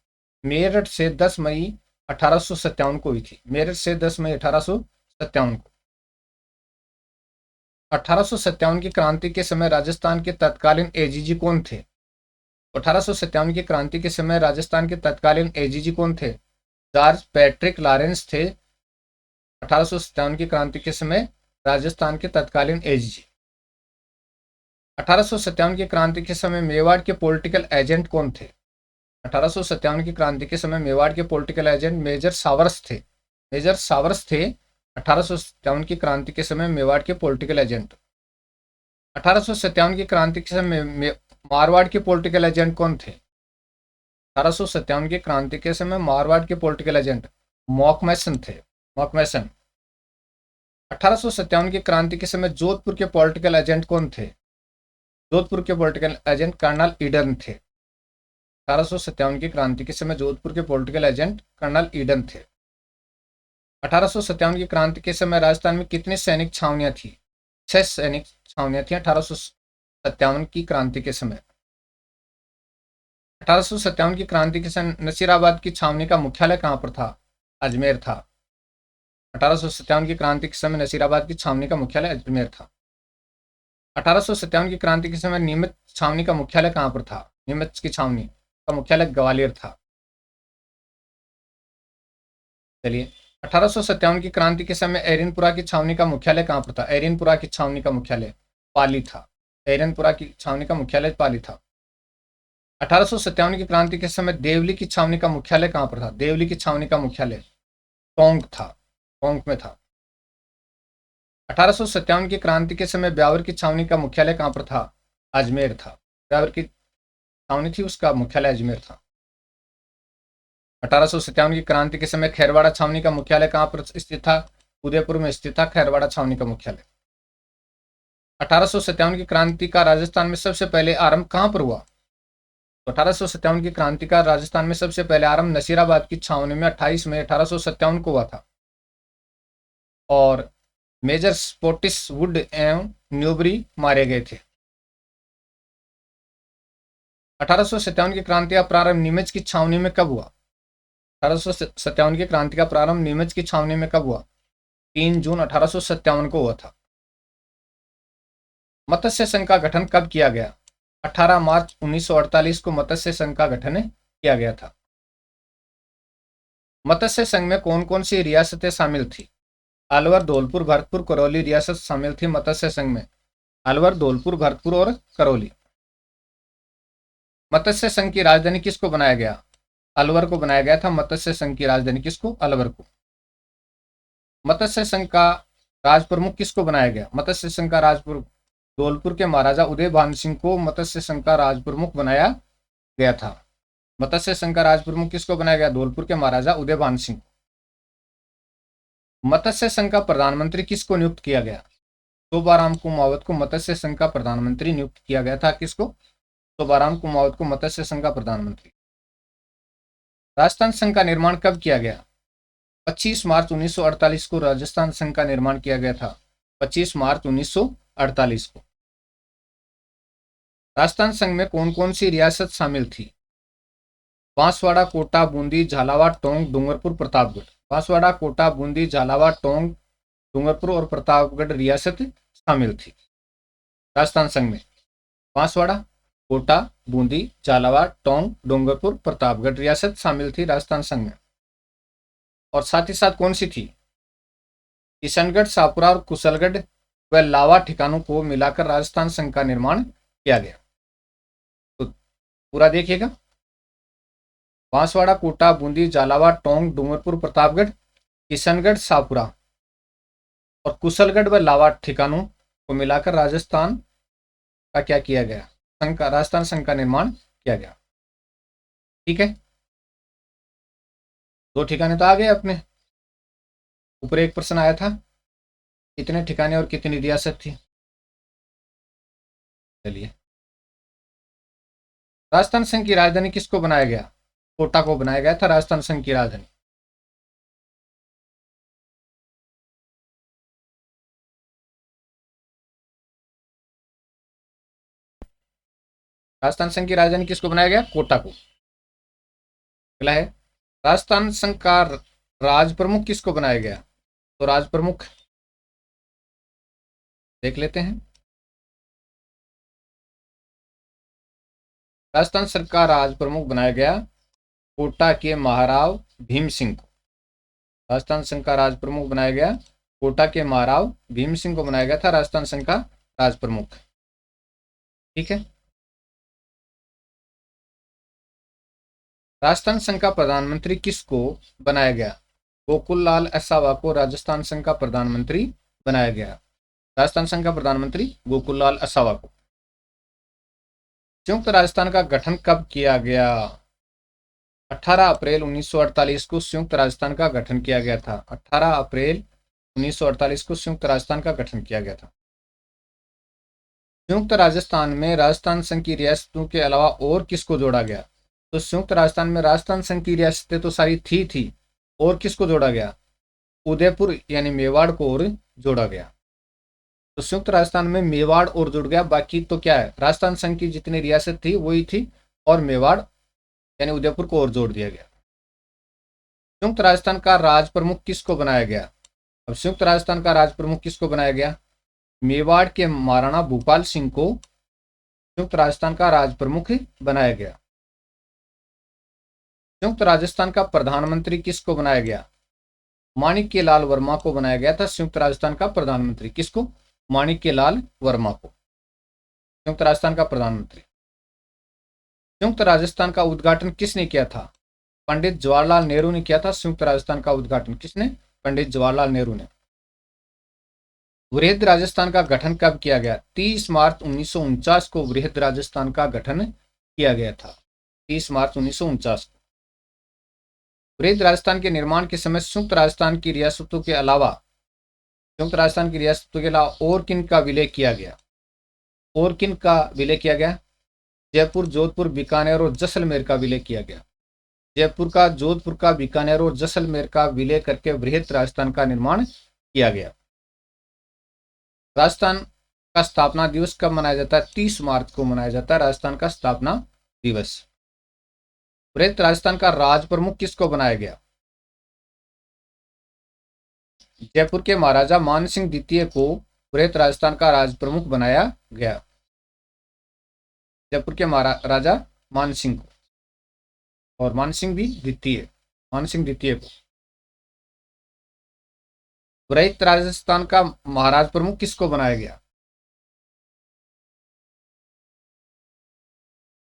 मेरठ से 10 मई 1857 को हुई थी। मेरठ से 10 मई 1857 को। 1857 की क्रांति के समय राजस्थान के तत्कालीन एजीजी कौन थे? 1857 की क्रांति के समय राजस्थान के तत्कालीन एजीजी कौन थे? जॉर्ज पैट्रिक लॉरेंस थे 1857 की क्रांति के समय राजस्थान के तत्कालीन एजीजी। 1857 की क्रांति के समय मेवाड़ के पॉलिटिकल एजेंट कौन थे? 1857 की क्रांति के समय मेवाड़ के पॉलिटिकल एजेंट मेजर सावर्स थे। मेजर सावर्स थे 1857 की क्रांति के समय मेवाड़ के पॉलिटिकल एजेंट। 1857 की क्रांति के समय मारवाड़ के पॉलिटिकल एजेंट कौन थे? 1857 की क्रांति के समय मारवाड़ के पॉलिटिकल एजेंट मॉकमैसन थे। मॉकमैसन। 1857 की क्रांति के समय जोधपुर के पॉलिटिकल एजेंट कौन थे? जोधपुर के पॉलिटिकल एजेंट कर्नल ईडन थे। 1857 की क्रांति के समय जोधपुर के पॉलिटिकल एजेंट कर्नल ईडन थे। 1857 की क्रांति के समय राजस्थान में कितनी सैनिक छावनियां थी? 6 सैनिक छावनियां थी 1857 की क्रांति के समय। 1857 की क्रांति के समय नसीराबाद की छावनी का मुख्यालय कहां पर था? अजमेर था। 1857 की क्रांति के समय नसीराबाद की छावनी का मुख्यालय अजमेर था। 1857 की क्रांति के समय नीमच छावनी का मुख्यालय कहां पर था? नीमच की छावनी का मुख्यालय ग्वालियर था। चलिए, 1857 की क्रांति के समय एरिनपुरा की छावनी का मुख्यालय कहां पर था? एरिनपुरा की छावनी का मुख्यालय पाली था। एरिनपुरा की छावनी का मुख्यालय पाली था। 1857 की क्रांति के समय देवली की छावनी का मुख्यालय कहां पर था? देवली की छावनी का मुख्यालय टोंक था। टोंक में था। 1857 की क्रांति के समय ब्यावर की छावनी का मुख्यालय कहां पर था? अजमेर था। ब्यावर की छावनी थी उसका मुख्यालय अजमेर था। 1857 की क्रांति के समय खैरवाड़ा छावनी का मुख्यालय कहां पर स्थित था? उदयपुर में स्थित था खैरवाड़ा छावनी का मुख्यालय। 1857 की क्रांति का राजस्थान में सबसे पहले आरंभ कहां पर हुआ? तो 1857 की क्रांति का राजस्थान में सबसे पहले आरंभ नसीराबाद की छावनी में 28 मई 1857 को हुआ था। और मेजर स्पॉटिस वुड एवं न्यूबरी मारे गए थे। 1857 की क्रांति का प्रारंभ नीमच की छावनी में कब हुआ? 1857 की क्रांति का प्रारंभ नीमच की छावनी में कब हुआ? 3 जून 1857 को हुआ था। मत्स्य संघ का गठन कब किया गया? 18 मार्च 1948 को मत्स्य संघ का गठन किया गया था। मत्स्य संघ में कौन कौन सी रियासतें शामिल थी? अलवर, धौलपुर, भरतपुर, करौली रियासत शामिल थी मत्स्य संघ में। अलवर, धौलपुर, भरतपुर और करौली। मत्स्य संघ की राजधानी किसको बनाया गया? अलवर को बनाया गया था मत्स्य संघ की राजधानी। किसको? अलवर को। मत्स्य संघ का राज प्रमुख किसको बनाया गया? मत्स्य संघ का राज प्रमुख धौलपुर के महाराजा उदय भान सिंह को मत्स्य संघ का राज प्रमुख बनाया गया था। मत्स्य संघ का राज प्रमुख किसको बनाया गया? धौलपुर के महाराजा उदय भान सिंह। मत्स्य संघ का प्रधानमंत्री किसको नियुक्त किया गया? शोभाराम कुमावत को मत्स्य संघ का प्रधानमंत्री नियुक्त किया गया था। किसको? शोभाराम कुमावत को मत्स्य संघ का प्रधानमंत्री। राजस्थान संघ का निर्माण कब किया गया? 25 मार्च 1948 को राजस्थान संघ का निर्माण किया गया था। 25 मार्च 1948 को। राजस्थान संघ में कौन कौन सी रियासत शामिल थी? बांसवाड़ा, कोटा, बूंदी, झालावाड़, टोंक, डूंगरपुर, प्रतापगढ़। बांसवाड़ा, कोटा, बूंदी, झालावाड़, टोंक, डूंगरपुर और प्रतापगढ़ रियासत शामिल थी राजस्थान संघ में। बांसवाड़ा, कोटा, बूंदी, झालावाड़, टोंक, डूंगरपुर, प्रतापगढ़ रियासत शामिल थी राजस्थान संघ में। और साथ ही साथ कौन सी थी? किशनगढ़, शाहपुरा और कुशलगढ़ व लावा ठिकानों को मिलाकर राजस्थान संघ का निर्माण किया गया। तो पूरा देखिएगा। बांसवाड़ा, कोटा, बूंदी, झालावाड़, टोंक, डूंगरपुर, प्रतापगढ़, किशनगढ़, शाहपुरा और कुशलगढ़ व लावा ठिकानों को मिलाकर राजस्थान का क्या किया गया? संघ का, राजस्थान संघ का निर्माण किया गया। ठीक है, 2 ठिकाने तो आ गए अपने। ऊपर एक प्रश्न आया था, कितने ठिकाने और कितनी रियासत थी? चलिए, राजस्थान संघ की राजधानी किसको बनाया गया? कोटा को बनाया गया था राजस्थान संघ की राजधानी। राजस्थान संघ की राजधानी किसको बनाया गया? कोटा को। अगला है, राजस्थान संघ का राज प्रमुख किसको बनाया गया? तो राज प्रमुख देख लेते हैं। राजस्थान संघ का राज प्रमुख बनाया गया कोटा के महाराव भीम सिंह को। राजस्थान संघ का राज प्रमुख बनाया गया कोटा के महाराव भीम सिंह को बनाया गया था राजस्थान संघ का राज प्रमुख। ठीक है, राजस्थान संघ का प्रधानमंत्री किसको बनाया गया? गोकुल लाल असावा को राजस्थान संघ का प्रधानमंत्री बनाया गया। राजस्थान संघ का प्रधानमंत्री गोकुल लाल असावा को। संयुक्त राजस्थान का गठन कब किया गया? 18 अप्रैल 1948 को संयुक्त राजस्थान का गठन किया गया था। 18 अप्रैल 1948 को संयुक्त राजस्थान का गठन किया गया था। संयुक्त राजस्थान में राजस्थान संघ की रियासतों के अलावा और किसको जोड़ा गया? तो संयुक्त राजस्थान में राजस्थान संघ की रियासतें तो सारी थी और किसको जोड़ा गया? उदयपुर यानी मेवाड़ को और जोड़ा गया। तो संयुक्त राजस्थान में मेवाड़ और जुड़ गया, बाकी तो क्या है, राजस्थान संघ की जितनी रियासत थी वही थी और मेवाड़ यानी उदयपुर को और जोड़ दिया गया। संयुक्त राजस्थान का राज प्रमुख किसको बनाया गया? अब संयुक्त राजस्थान का राज प्रमुख किसको बनाया गया? मेवाड़ के महाराणा भूपाल सिंह को संयुक्त राजस्थान का राज प्रमुख बनाया गया। संयुक्त राजस्थान का प्रधानमंत्री किसको बनाया गया? माणिक्य लाल वर्मा को बनाया गया था संयुक्त राजस्थान का प्रधानमंत्री। किसको? माणिक्य लाल वर्मा को संयुक्त राजस्थान का प्रधानमंत्री। संयुक्त राजस्थान का उद्घाटन किसने किया था? पंडित जवाहरलाल नेहरू ने किया था संयुक्त राजस्थान का उद्घाटन। किसने? पंडित जवाहरलाल नेहरू ने। वृहद राजस्थान का गठन कब किया गया? 30 मार्च 1949 को वृहद राजस्थान का गठन किया गया था। 30 मार्च 1949 को। वृहद राजस्थान के निर्माण के समय संयुक्त राजस्थान की रियासतों के अलावा और किन का विलय किया गया? और किन का विलय किया गया? जयपुर, जोधपुर, बीकानेर और जैसलमेर का विलय किया गया। जयपुर का, जोधपुर का, बीकानेर और जैसलमेर का विलय करके वृहद राजस्थान का निर्माण किया गया। राजस्थान का स्थापना दिवस कब मनाया जाता है? 30 मार्च को मनाया जाता है राजस्थान का स्थापना दिवस। वृहत राजस्थान का राज प्रमुख किसको बनाया गया? जयपुर के महाराजा मान सिंह द्वितीय को वृहत राजस्थान का राज प्रमुख बनाया गया। जयपुर के महाराजा मान सिंह को, और मान सिंह भी द्वितीय, मान सिंह द्वितीय को। वृहत राजस्थान का महाराज प्रमुख किसको बनाया गया?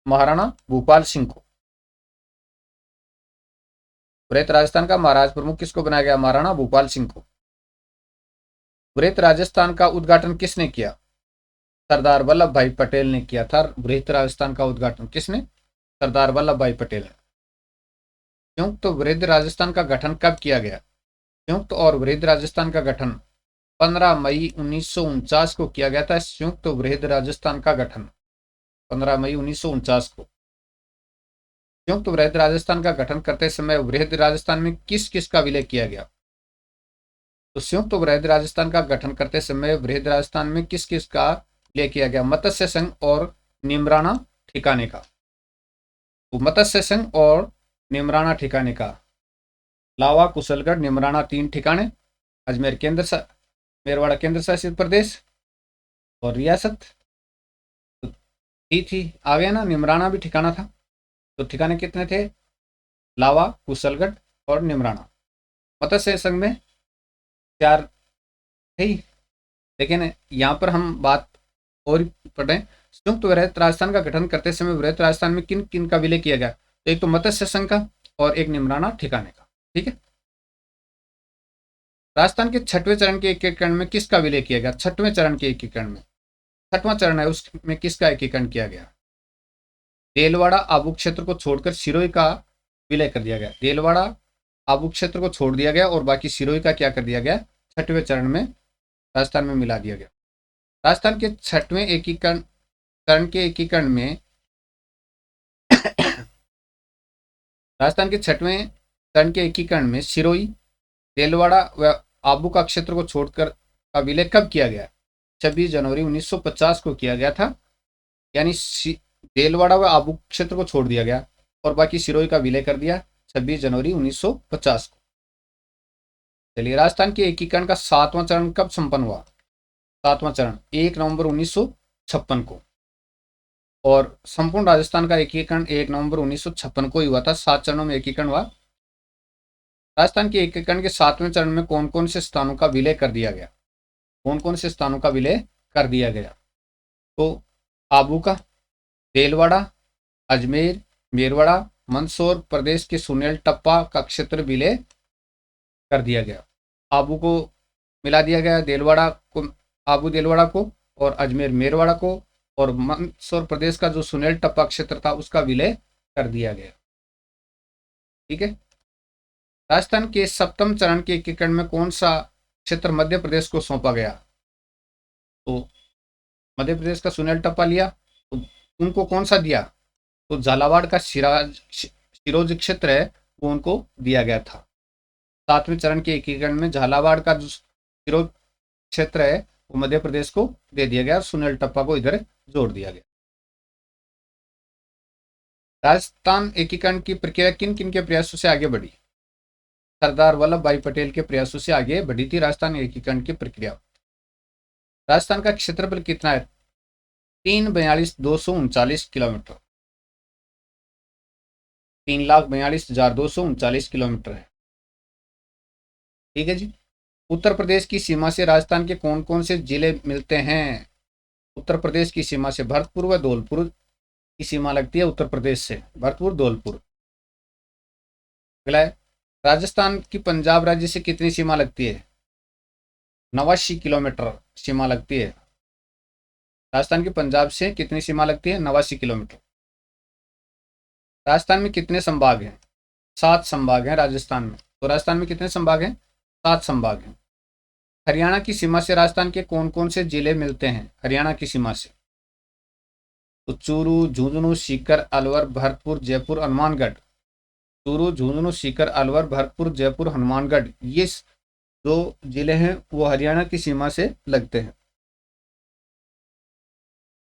महाराणा भूपाल सिंह को। वृहत राजस्थान का महाराज प्रमुख किसको बनाया गया? महाराणा भूपाल सिंह को। वृहत राजस्थान का उद्घाटन किसने किया? सरदार वल्लभ भाई पटेल ने किया था। वृहत राजस्थान का उद्घाटन किसने? सरदार वल्लभ भाई पटेल ने। संयुक्त वृहत राजस्थान का गठन कब किया गया? संयुक्त और वृहत राजस्थान का गठन 15 मई 1949 को किया गया था। संयुक्त वृहत राजस्थान का गठन 15 मई 1949 को। संयुक्त वृहत राजस्थान का गठन करते समय वृहत राजस्थान में किस किस का विलय किया गया? तो संयुक्त वृहत राजस्थान का गठन करते समय वृहत राजस्थान में किस किस का विलय किया गया? मत्स्य संघ और निमराना ठिकाने का। तो मत्स्य संघ और निमराना ठिकाने का। लावा, कुशलगढ़, निमराना 3 ठिकाने। अजमेर मेरवाड़ा केंद्र शासित प्रदेश और रियासत थी आ गया ना। निमराना भी ठिकाना था। तो ठिकाने कितने थे? लावा, कुशलगढ़ और निमराना। मत्स्य संघ में 4 थे, लेकिन यहाँ पर हम बात और पढ़े। संयुक्त वृहत राजस्थान का गठन करते समय वृहत राजस्थान में किन किन का विलय किया गया? तो एक तो मत्स्य संघ का और एक निमराना ठिकाने का। ठीक है। राजस्थान के 6वें चरण के एकीकरण में किसका विलय किया गया? 6वें चरण के एकीकरण में, 6वां चरण है उसमें किसका एकीकरण किया गया? देलवाड़ा आबू क्षेत्र को छोड़कर सिरोही का विलय कर दिया गया। देलवाड़ा आबू क्षेत्र को छोड़ दिया गया और बाकी सिरोही का क्या कर दिया गया? 6वें चरण में राजस्थान में मिला दिया गया। राजस्थान के 6वें एकीकरण चरण के एकीकरण में राजस्थान के 6वें चरण के एकीकरण में सिरोही, देलवाड़ा व आबू का क्षेत्र को छोड़कर का विलय कब किया गया? 26 जनवरी 1950 को किया गया था। यानी देलवाड़ा व आबू क्षेत्र को छोड़ दिया गया और बाकी सिरोही का विलय कर दिया 26 जनवरी 1950 को। चलिए, राजस्थान के एकीकरण का 7वां चरण कब संपन्न हुआ? 7वां चरण 1 नवंबर 1956 को। और संपूर्ण राजस्थान का एकीकरण 1 नवंबर 1956 को ही हुआ था। 7 चरणों में एकीकरण हुआ। राजस्थान के एकीकरण के 7वें चरण में कौन कौन से स्थानों का विलय कर दिया गया? कौन कौन से स्थानों का विलय कर दिया गया? तो आबू का, देलवाड़ा, अजमेर, मेरवाड़ा, मंदसौर प्रदेश के सुनेल टप्पा का क्षेत्र विलय कर दिया गया। आबू को मिला दिया गया, देलवाड़ा को, आबू देलवाड़ा को, और अजमेर मेरवाड़ा को, और मंदसौर प्रदेश का जो सुनेल टप्पा क्षेत्र था उसका विलय कर दिया गया। ठीक है। राजस्थान के 7वें चरण के एकीकरण में कौन सा क्षेत्र मध्य प्रदेश को सौंपा गया? तो मध्य प्रदेश का सुनेल टप्पा लिया, तो उनको कौन सा दिया? तो झालावाड़ का सिरोज क्षेत्र है वो उनको दिया गया था। 7वें चरण के एकीकरण में झालावाड़ का जो सिरोज क्षेत्र है वो मध्य प्रदेश को दे दिया गया, सुनेल टप्पा को इधर जोड़ दिया गया। राजस्थान एकीकरण की प्रक्रिया किन किन के प्रयासों से आगे बढ़ी? सरदार वल्लभ भाई पटेल के प्रयासों से आगे बढ़ी थी राजस्थान एकीकरण की प्रक्रिया। राजस्थान का क्षेत्रफल कितना है? 3,42,239 किलोमीटर, 3,42,239 किलोमीटर है। ठीक है जी। उत्तर प्रदेश की सीमा से राजस्थान के कौन कौन से जिले मिलते हैं? उत्तर प्रदेश की सीमा से भरतपुर व धौलपुर की सीमा लगती है उत्तर प्रदेश से, भरतपुर, धौलपुर। अगला है, राजस्थान की पंजाब राज्य से कितनी सीमा लगती है? 89 किलोमीटर सीमा लगती है। राजस्थान की पंजाब से कितनी सीमा लगती है? 89 किलोमीटर। राजस्थान में कितने संभाग हैं? 7 संभाग हैं राजस्थान में। तो राजस्थान में कितने संभाग हैं? 7 संभाग हैं। हरियाणा की सीमा से राजस्थान के कौन कौन से जिले मिलते हैं? हरियाणा की सीमा से तो चूरू, झुंझुनू, सीकर, अलवर, भरतपुर, जयपुर, हनुमानगढ़। चूरू, झुंझुनू, सीकर, अलवर, भरतपुर, जयपुर, हनुमानगढ़, ये जो जिले हैं वो हरियाणा की सीमा से लगते हैं।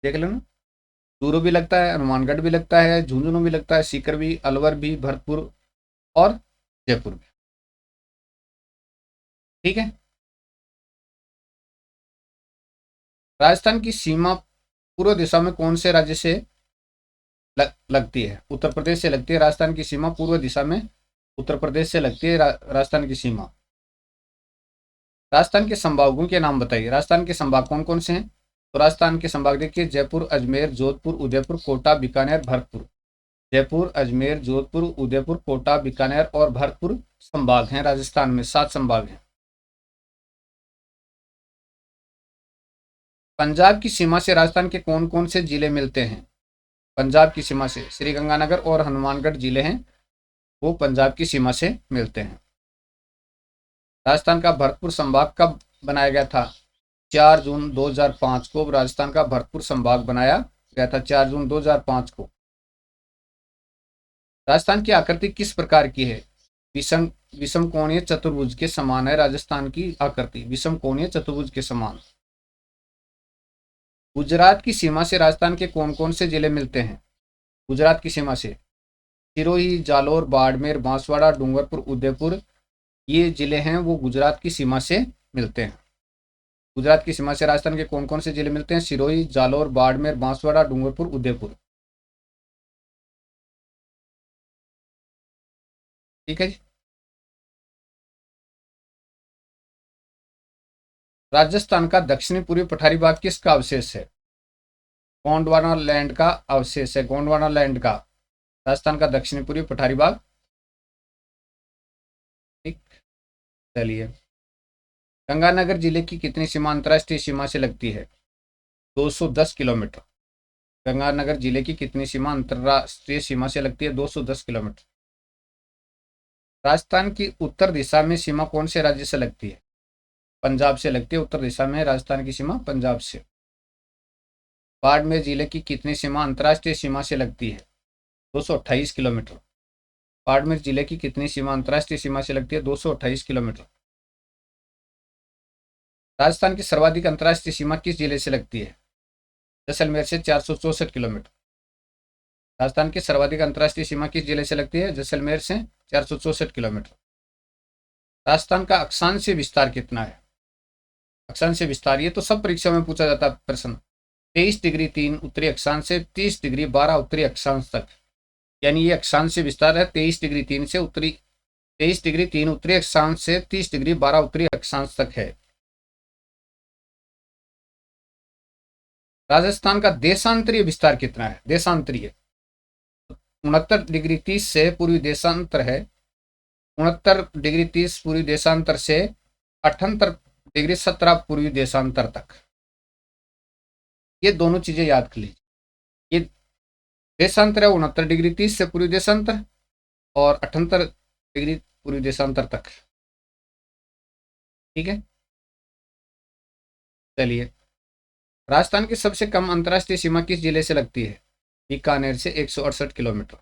देख लो ना। चूरू भी लगता है, हनुमानगढ़ भी लगता है, झुंझुनू भी लगता है, सीकर भी, अलवर भी, भरतपुर और जयपुर भी। ठीक है। राजस्थान की सीमा पूर्व दिशा में कौन से राज्य से लगती है? उत्तर प्रदेश से लगती है राजस्थान की सीमा पूर्व दिशा में, उत्तर प्रदेश से लगती है राजस्थान की सीमा। राजस्थान के संभागों के नाम बताइए। राजस्थान के संभाग कौन कौन से हैं? तो राजस्थान के संभाग देखिए, जयपुर, अजमेर, जोधपुर, उदयपुर, कोटा, बीकानेर, भरतपुर। जयपुर, अजमेर, जोधपुर, उदयपुर, कोटा, बीकानेर और भरतपुर संभाग हैं राजस्थान में, 7 संभाग हैं। पंजाब की सीमा से राजस्थान के कौन कौन से जिले मिलते हैं? पंजाब की सीमा से श्रीगंगानगर और हनुमानगढ़ जिले हैं, वो पंजाब की सीमा से मिलते हैं। राजस्थान का भरतपुर संभाग कब बनाया गया था? 4 जून 2005 को राजस्थान का भरतपुर संभाग बनाया गया था, 4 जून 2005 को। राजस्थान की आकृति किस प्रकार की है? विषम विषम कोणीय चतुर्भुज के समान है राजस्थान की आकृति, विषम कोणीय चतुर्भुज के समान। गुजरात की सीमा से राजस्थान के कौन कौन से जिले मिलते हैं? गुजरात की सीमा से सिरोही, जालोर, बाड़मेर, बांसवाड़ा, डूंगरपुर, उदयपुर, ये जिले हैं वो गुजरात की सीमा से मिलते हैं। गुजरात की सीमा से राजस्थान के कौन कौन से जिले मिलते हैं? सिरोही, जालोर, बाड़मेर, बांसवाड़ा, डूंगरपुर, उदयपुर। ठीक है जी। राजस्थान का दक्षिणी पूर्वी पठारी भाग किसका अवशेष है? गोंडवाना लैंड का अवशेष है, गोंडवाना लैंड का, राजस्थान का दक्षिणी पूर्वी पठारी भाग। ठीक। चलिए, गंगानगर जिले की कितनी सीमा अंतर्राष्ट्रीय सीमा से लगती है? 210 किलोमीटर। गंगानगर जिले की कितनी सीमा अंतर्राष्ट्रीय सीमा से लगती है? 210 किलोमीटर। राजस्थान की उत्तर दिशा में सीमा कौन से राज्य से लगती है? पंजाब से लगती है, उत्तर दिशा में राजस्थान की सीमा पंजाब से। बाड़मेर जिले की कितनी सीमा अंतर्राष्ट्रीय सीमा से लगती है? 228 किलोमीटर। बाड़मेर जिले की कितनी सीमा अंतर्राष्ट्रीय सीमा से लगती है? 228 किलोमीटर। राजस्थान की सर्वाधिक अंतर्राष्ट्रीय सीमा किस जिले से लगती है? जैसलमेर से 464 किलोमीटर। राजस्थान की सर्वाधिक अंतर्राष्ट्रीय सीमा किस जिले से लगती है? जैसलमेर से 464 किलोमीटर। राजस्थान का अक्षांश विस्तार कितना है? अक्षांश विस्तार, ये तो सब परीक्षा में पूछा जाता है प्रश्न। 23 डिग्री 3 उत्तरी अक्षांश से 30 डिग्री 12 उत्तरी अक्षांश तक, यानी ये अक्षांश विस्तार है 23 डिग्री 3 से 23 डिग्री 3 उत्तरी अक्षांश से 30 डिग्री 12 उत्तरी अक्षांश तक है। राजस्थान का देशांतरीय विस्तार कितना है? देशांतरीय 69 डिग्री 30 से पूर्वी देशांतर है, 69 डिग्री 30 पूर्वी देशांतर से 78 डिग्री 17 पूर्वी देशांतर तक। ये दोनों चीजें याद कर लीजिए। ये देशांतर है 69 डिग्री 30 से पूर्वी देशांतर और 78 डिग्री पूर्वी देशांतर तक। ठीक है। चलिए, राजस्थान की सबसे कम अंतर्राष्ट्रीय सीमा किस जिले से लगती है? बीकानेर से 168 किलोमीटर।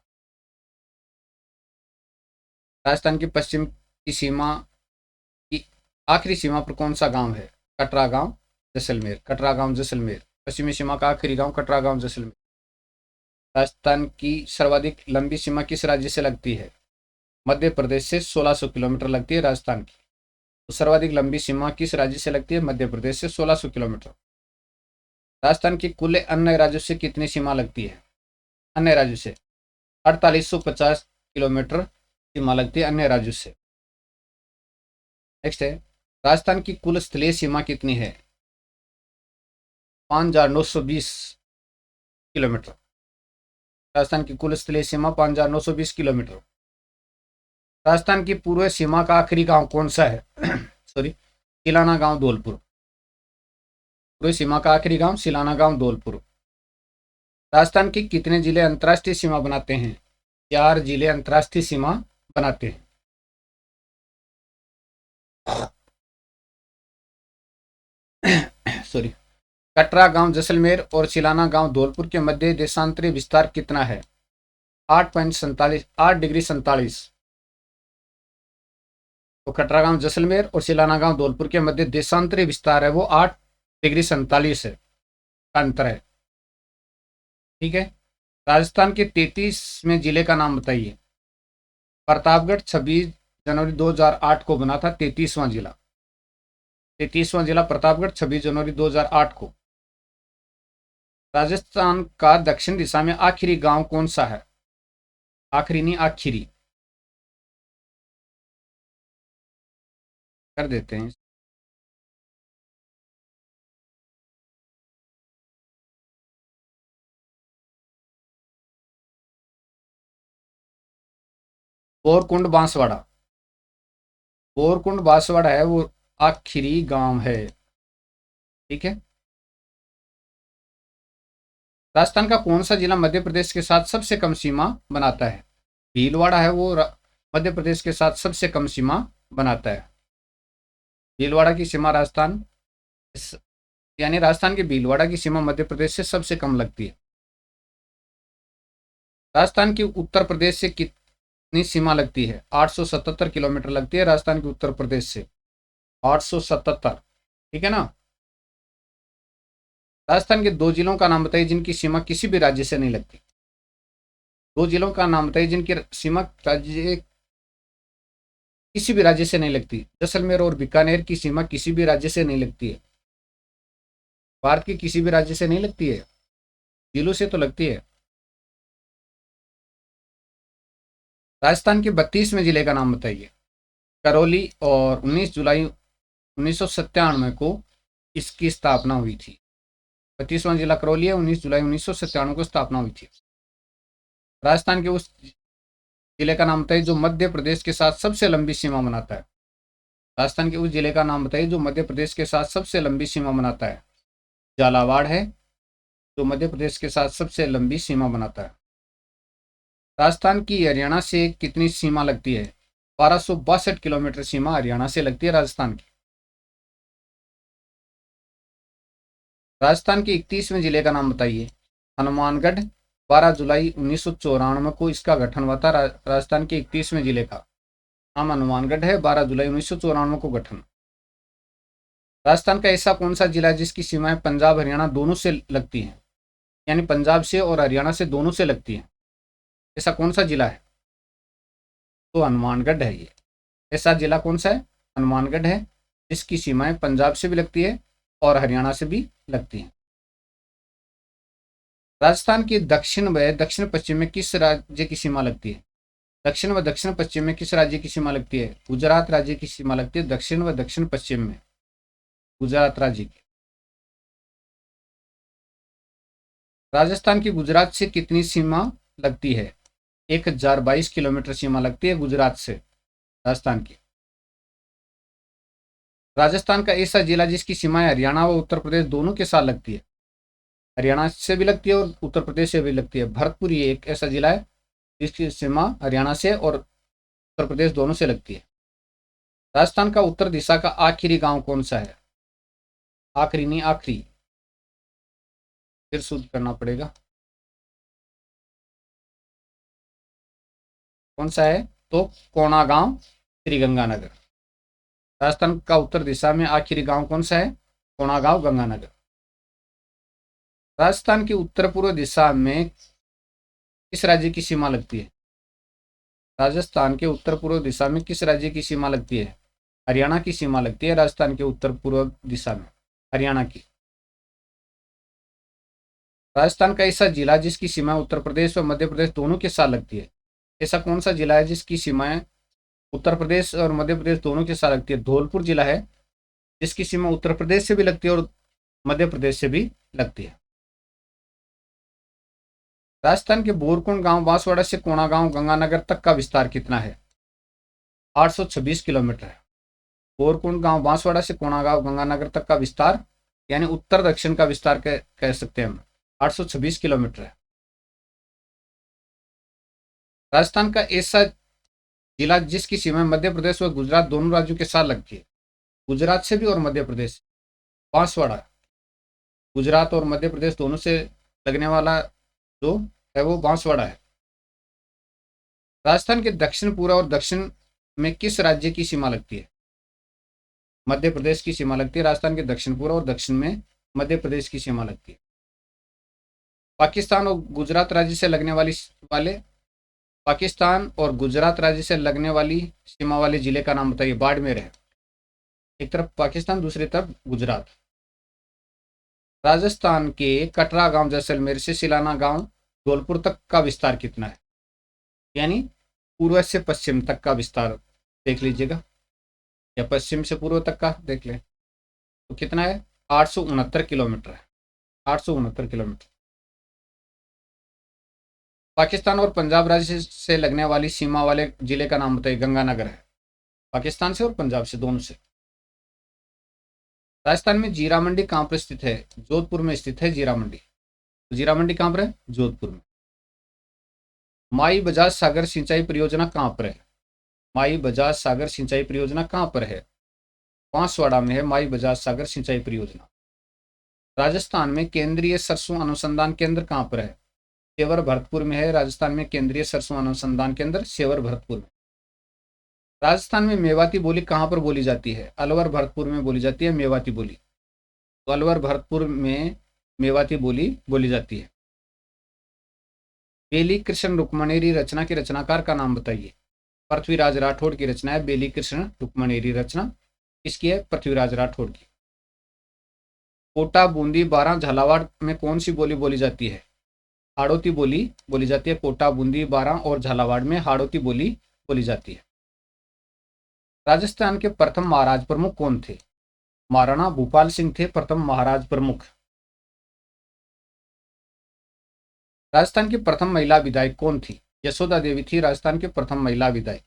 राजस्थान की पश्चिम की सीमा की आखिरी सीमा पर कौन सा गांव है? कटरा गांव, जैसलमेर। कटरा गांव, जैसलमेर। पश्चिमी सीमा का आखिरी गांव कटरा गांव, जैसलमेर। राजस्थान की सर्वाधिक लंबी सीमा किस राज्य से लगती है? मध्य प्रदेश से 1600 किलोमीटर लगती है राजस्थान की। तो सर्वाधिक लंबी सीमा किस राज्य से लगती है? मध्य प्रदेश से 1600 किलोमीटर। राजस्थान की कुल अन्य राज्यों से कितनी सीमा लगती है? अन्य राज्यों से 4850 किलोमीटर सीमा लगती है अन्य राज्यों से। नेक्स्ट है, राजस्थान की कुल स्थलीय सीमा कितनी है? 5920 किलोमीटर। राजस्थान की कुल स्थलीय सीमा 5920 किलोमीटर। राजस्थान की पूर्व सीमा का आखिरी गांव कौन सा है? सॉरी, सिलाना गांव, धौलपुर। पूर्व सीमा का आखिरी गांव सिलाना गांव, धौलपुर। राजस्थान के कितने जिले अंतर्राष्ट्रीय सीमा बनाते हैं? 4 जिले अंतर्राष्ट्रीय सीमा बनाते हैं। सॉरी, कटरा गांव, जैसलमेर और सिलाना गांव, धौलपुर के मध्य देशांतरीय विस्तार कितना है? 8 डिग्री 47। तो कटरा गांव, जैसलमेर और सिलाना गांव, धौलपुर के मध्य देशांतरीय विस्तार है वो 8 डिग्री 47 है का अंतर है। ठीक है। राजस्थान के 33वें जिले का नाम बताइए। प्रतापगढ़ 26 जनवरी 2008 को बना था 33वां जिला। 33वां जिला प्रतापगढ़ 26 जनवरी 2008 को। राजस्थान का दक्षिण दिशा में आखिरी गांव कौन सा है? आखिरी नहीं, आखिरी कर देते हैं। बोरकुंड बांसवाड़ा। बोरकुंड बांसवाड़ा है वो आखिरी गांव है। ठीक है। राजस्थान का कौन सा जिला मध्य प्रदेश के साथ सबसे कम सीमा बनाता है? भीलवाड़ा है वो मध्य प्रदेश के साथ सबसे कम सीमा बनाता है। भीलवाड़ा की सीमा राजस्थान, यानी राजस्थान के भीलवाड़ा की सीमा मध्य प्रदेश से सबसे कम लगती है। राजस्थान की उत्तर प्रदेश से कितनी सीमा लगती है? 877 किलोमीटर लगती है राजस्थान की उत्तर प्रदेश से। 877। ठीक है ना। राजस्थान के दो जिलों का नाम बताइए जिनकी सीमा किसी भी राज्य से नहीं लगती। दो जिलों का नाम बताइए जिनकी सीमा राज्य किसी भी राज्य से नहीं लगती। जैसलमेर और बीकानेर की सीमा किसी भी राज्य से नहीं लगती है। भारत के किसी भी राज्य से नहीं लगती है, जिलों से तो लगती है। राजस्थान के 32वें जिले का नाम बताइए। करौली, और 19 जुलाई 1997 को इसकी स्थापना हुई थी। 32वां जिला करौली है, 19 जुलाई 1997 को स्थापना हुई थी। राजस्थान के उस जिले का नाम बताइए जो मध्य प्रदेश के साथ सबसे लंबी सीमा बनाता है। राजस्थान के उस जिले का नाम बताइए जो मध्य प्रदेश के साथ सबसे लंबी सीमा बनाता है। झालावाड़ है जो मध्य प्रदेश के साथ सबसे लंबी सीमा बनाता है। राजस्थान की हरियाणा से कितनी सीमा लगती है? 1262 किलोमीटर सीमा हरियाणा से लगती है राजस्थान की। राजस्थान के 31वें जिले का नाम बताइए। हनुमानगढ़, 12 जुलाई 1994 को इसका गठन हुआ था। राजस्थान के 31वें जिले का नाम हनुमानगढ़ है, 12 जुलाई 1994 को गठन। राजस्थान का ऐसा कौन सा जिला है जिसकी सीमाएं पंजाब हरियाणा दोनों से लगती हैं? यानी पंजाब से और हरियाणा से दोनों से लगती हैं। ऐसा कौन सा जिला है? तो हनुमानगढ़ है ये। ऐसा जिला कौन सा है? हनुमानगढ़ है, जिसकी सीमाएं पंजाब से भी लगती है और हरियाणा से भी लगती हैं। राजस्थान के दक्षिण व दक्षिण पश्चिम में किस राज्य की सीमा लगती है? दक्षिण व दक्षिण पश्चिम में किस राज्य की सीमा लगती है? गुजरात राज्य की सीमा लगती है दक्षिण व दक्षिण पश्चिम में, गुजरात राज्य की। राजस्थान की गुजरात से कितनी सीमा लगती है? 1022 किलोमीटर सीमा लगती है गुजरात से राजस्थान की। राजस्थान का ऐसा जिला जिसकी सीमाएं हरियाणा व उत्तर प्रदेश दोनों के साथ लगती है। हरियाणा से भी लगती है और उत्तर प्रदेश से भी लगती है। भरतपुर ये एक ऐसा जिला है जिसकी सीमा हरियाणा से और उत्तर प्रदेश दोनों से लगती है। राजस्थान का उत्तर दिशा का आखिरी गांव कौन सा है? आखिरी नहीं, आखिरी, फिर शुद्ध करना पड़ेगा। कौन सा है? तो कोणागांव, श्रीगंगानगर। राजस्थान का उत्तर दिशा में आखिरी गांव कौन सा है? कोणागांव, गंगानगर। राजस्थान की उत्तर पूर्व दिशा में किस राज्य की सीमा लगती है? राजस्थान के उत्तर पूर्व दिशा में किस राज्य की सीमा लगती है? हरियाणा की सीमा लगती है राजस्थान के उत्तर पूर्व दिशा में, हरियाणा की। राजस्थान का ऐसा जिला जिसकी सीमाएं उत्तर प्रदेश और मध्य प्रदेश दोनों के साथ लगती है। ऐसा कौन सा जिला है जिसकी सीमाएं उत्तर प्रदेश और मध्य प्रदेश दोनों के साथ लगती है? धौलपुर जिला है, जिसकी सीमा उत्तर प्रदेश से भी लगती है और मध्य प्रदेश से भी लगती है। राजस्थान के बोरकुंड गांव बांसवाड़ा से कोणागांव गंगानगर तक का विस्तार कितना है? 826 किलोमीटर है। बोरकुंड गांव बांसवाड़ा से कोणागांव गंगानगर तक का विस्तार, यानी उत्तर दक्षिण का विस्तार कह सकते हैं हम, 826 किलोमीटर है। राजस्थान का ऐसा जिला जिसकी सीमा मध्य प्रदेश और गुजरात दोनों राज्यों के साथ लगती है। गुजरात से भी और मध्य प्रदेश, बांसवाड़ा। गुजरात और मध्य प्रदेश दोनों से लगने वाला जो है वो बांसवाड़ा है। राजस्थान के दक्षिण पूर्व और दक्षिण में किस राज्य की सीमा लगती है? मध्य प्रदेश की सीमा लगती है। राजस्थान के दक्षिण पूर्व और दक्षिण में मध्य प्रदेश की सीमा लगती है। पाकिस्तान और गुजरात राज्य से लगने वाले पाकिस्तान और गुजरात राज्य से लगने वाली सीमा वाले जिले का नाम बताइए। बाड़मेर है, एक तरफ पाकिस्तान दूसरी तरफ गुजरात। राजस्थान के कटरा गांव जैसलमेर से सिलाना गांव धौलपुर तक का विस्तार कितना है? यानी पूर्व से पश्चिम तक का विस्तार देख लीजिएगा, या पश्चिम से पूर्व तक का देख लें तो कितना है? 869 किलोमीटर है, 869 किलोमीटर। पाकिस्तान और पंजाब राज्य से लगने वाली सीमा वाले जिले का नाम बताइए। गंगानगर है, पाकिस्तान से और पंजाब से, दोनों से। राजस्थान में जीरा मंडी कहाँ पर स्थित है? जोधपुर में स्थित है जीरा मंडी। जीरा मंडी कहाँ पर है? जोधपुर में। माई बजाज सागर सिंचाई परियोजना कहाँ पर है? माई बजाज सागर सिंचाई परियोजना कहाँ पर है? बांसवाड़ा में है माई बजाज सागर सिंचाई परियोजना। राजस्थान में केंद्रीय सरसों अनुसंधान केंद्र कहाँ पर है? सेवर भरतपुर में है। राजस्थान में केंद्रीय सरसों अनुसंधान केंद्र सेवर भरतपुर में। राजस्थान में मेवाती बोली कहाँ पर बोली जाती है? अलवर भरतपुर में बोली जाती है मेवाती बोली। तो अलवर भरतपुर में मेवाती बोली बोली जाती है। बेली कृष्ण रुक्मणेरी रचना के रचनाकार का नाम बताइए। पृथ्वीराज राठौड़ की रचना है बेली कृष्ण रुक्मणेरी। रचना किसकी है? पृथ्वीराज राठौड़ की। कोटा, बूंदी, बारां, झालावाड़ में कौन सी बोली बोली जाती है? हाड़ौती बोली बोली जाती है। कोटा, बूंदी, बारां और झालावाड़ में हाड़ौती बोली बोली जाती है। राजस्थान के प्रथम महाराज प्रमुख कौन थे? महाराणा भूपाल सिंह थे प्रथम महाराज प्रमुख। राजस्थान की प्रथम महिला विधायक कौन थी? यशोदा देवी थी राजस्थान की प्रथम महिला विधायक।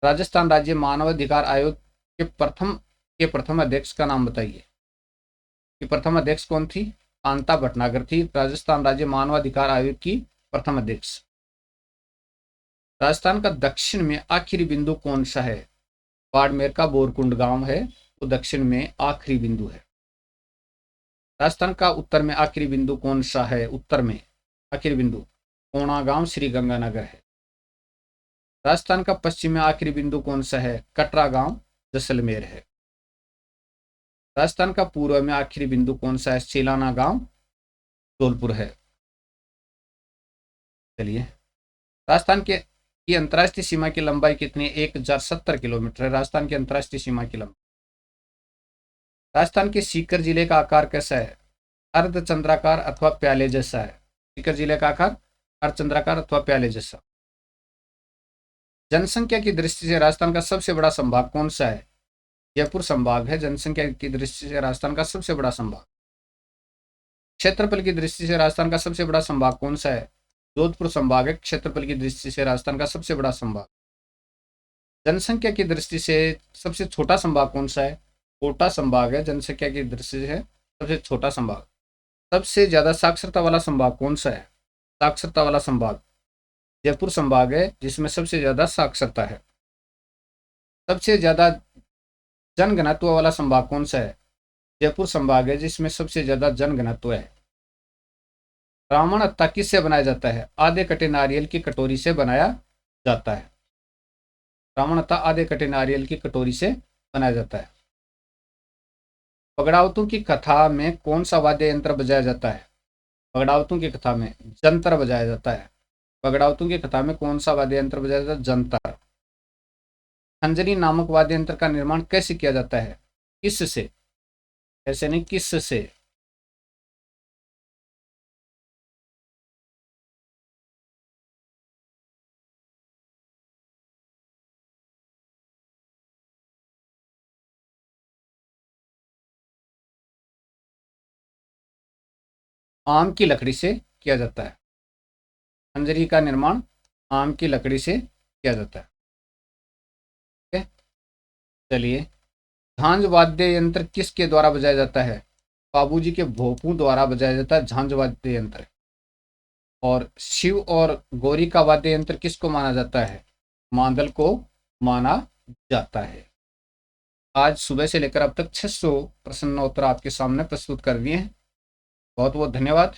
राजस्थान राज्य मानवाधिकार आयोग के प्रथम अध्यक्ष का नाम बताइए। कि प्रथम अध्यक्ष कौन थी? कांता भटनागर थी राजस्थान राज्य मानवाधिकार आयोग की प्रथम अध्यक्ष। राजस्थान का दक्षिण में आखिरी बिंदु कौन सा है? बाड़मेर का बोरकुंड गांव है, वो दक्षिण में आखिरी बिंदु है। राजस्थान का उत्तर में आखिरी बिंदु कौन सा है? उत्तर में आखिरी बिंदु कोणा गांव श्री गंगानगर है। राजस्थान का पश्चिम में आखिरी बिंदु कौन सा है? कटरा गांव जैसलमेर है। राजस्थान का पूर्व में आखिरी बिंदु कौन सा है? सिलाना गांव धौलपुर है। चलिए, राजस्थान के की अंतर्राष्ट्रीय सीमा की लंबाई कितनी है? 1070 किलोमीटर है राजस्थान की अंतर्राष्ट्रीय सीमा की लंबाई। राजस्थान के सीकर जिले का आकार कैसा है? अर्धचंद्राकार अथवा प्याले जैसा है। सीकर जिले का आकार अर्धचंद्राकार अथवा प्याले जैसा। जनसंख्या की दृष्टि से राजस्थान का सबसे बड़ा संभाग कौन सा है? जयपुर संभाग है जनसंख्या की दृष्टि से राजस्थान का सबसे बड़ा संभाग। क्षेत्रफल की दृष्टि से राजस्थान का सबसे बड़ा संभाग कौन सा है? जोधपुर संभाग है क्षेत्रफल की दृष्टि से राजस्थान का सबसे बड़ा संभाग। जनसंख्या की दृष्टि से सबसे छोटा संभाग कौन सा है? कोटा संभाग है जनसंख्या की दृष्टि से सबसे छोटा संभाग। सबसे ज्यादा साक्षरता वाला संभाग कौन सा है? साक्षरता वाला संभाग जयपुर संभाग है जिसमें सबसे ज्यादा साक्षरता है। सबसे ज्यादा जनघनत्व वाला संभाग कौन सा है? जयपुर संभाग है जिसमें सबसे ज्यादा जनघनत्व है। ब्राह्मण हत्ता किससे बनाया जाता है? आधे कटे नारियल की कटोरी से बनाया जाता है। ब्राह्मण हत्ता आधे कटे नारियल की कटोरी से बनाया जाता है। पगड़ावतों की कथा में कौन सा वाद्य यंत्र बजाया जाता है? पगड़ावतों की कथा में जंतर बजाया जाता है। पगड़ावतों की कथा में कौन सा वाद्य यंत्र बजाया जाता है? जंतर। खंजरी नामक वाद्य यंत्र का निर्माण कैसे किया जाता है? किससे? ऐसे नहीं, किससे? आम की लकड़ी से किया जाता है। खंजरी का निर्माण आम की लकड़ी से किया जाता है। ठीक है, चलिए। झांझ वाद्य यंत्र किसके द्वारा बजाया जाता है? बाबूजी के भोपू द्वारा बजाया जाता है झांझ वाद्य यंत्र। और शिव और गौरी का वाद्य यंत्र किसको माना जाता है? मांदल को माना जाता है। आज सुबह से लेकर अब तक 600 प्रश्नोत्तर आपके सामने प्रस्तुत कर दिए हैं। बहुत बहुत धन्यवाद।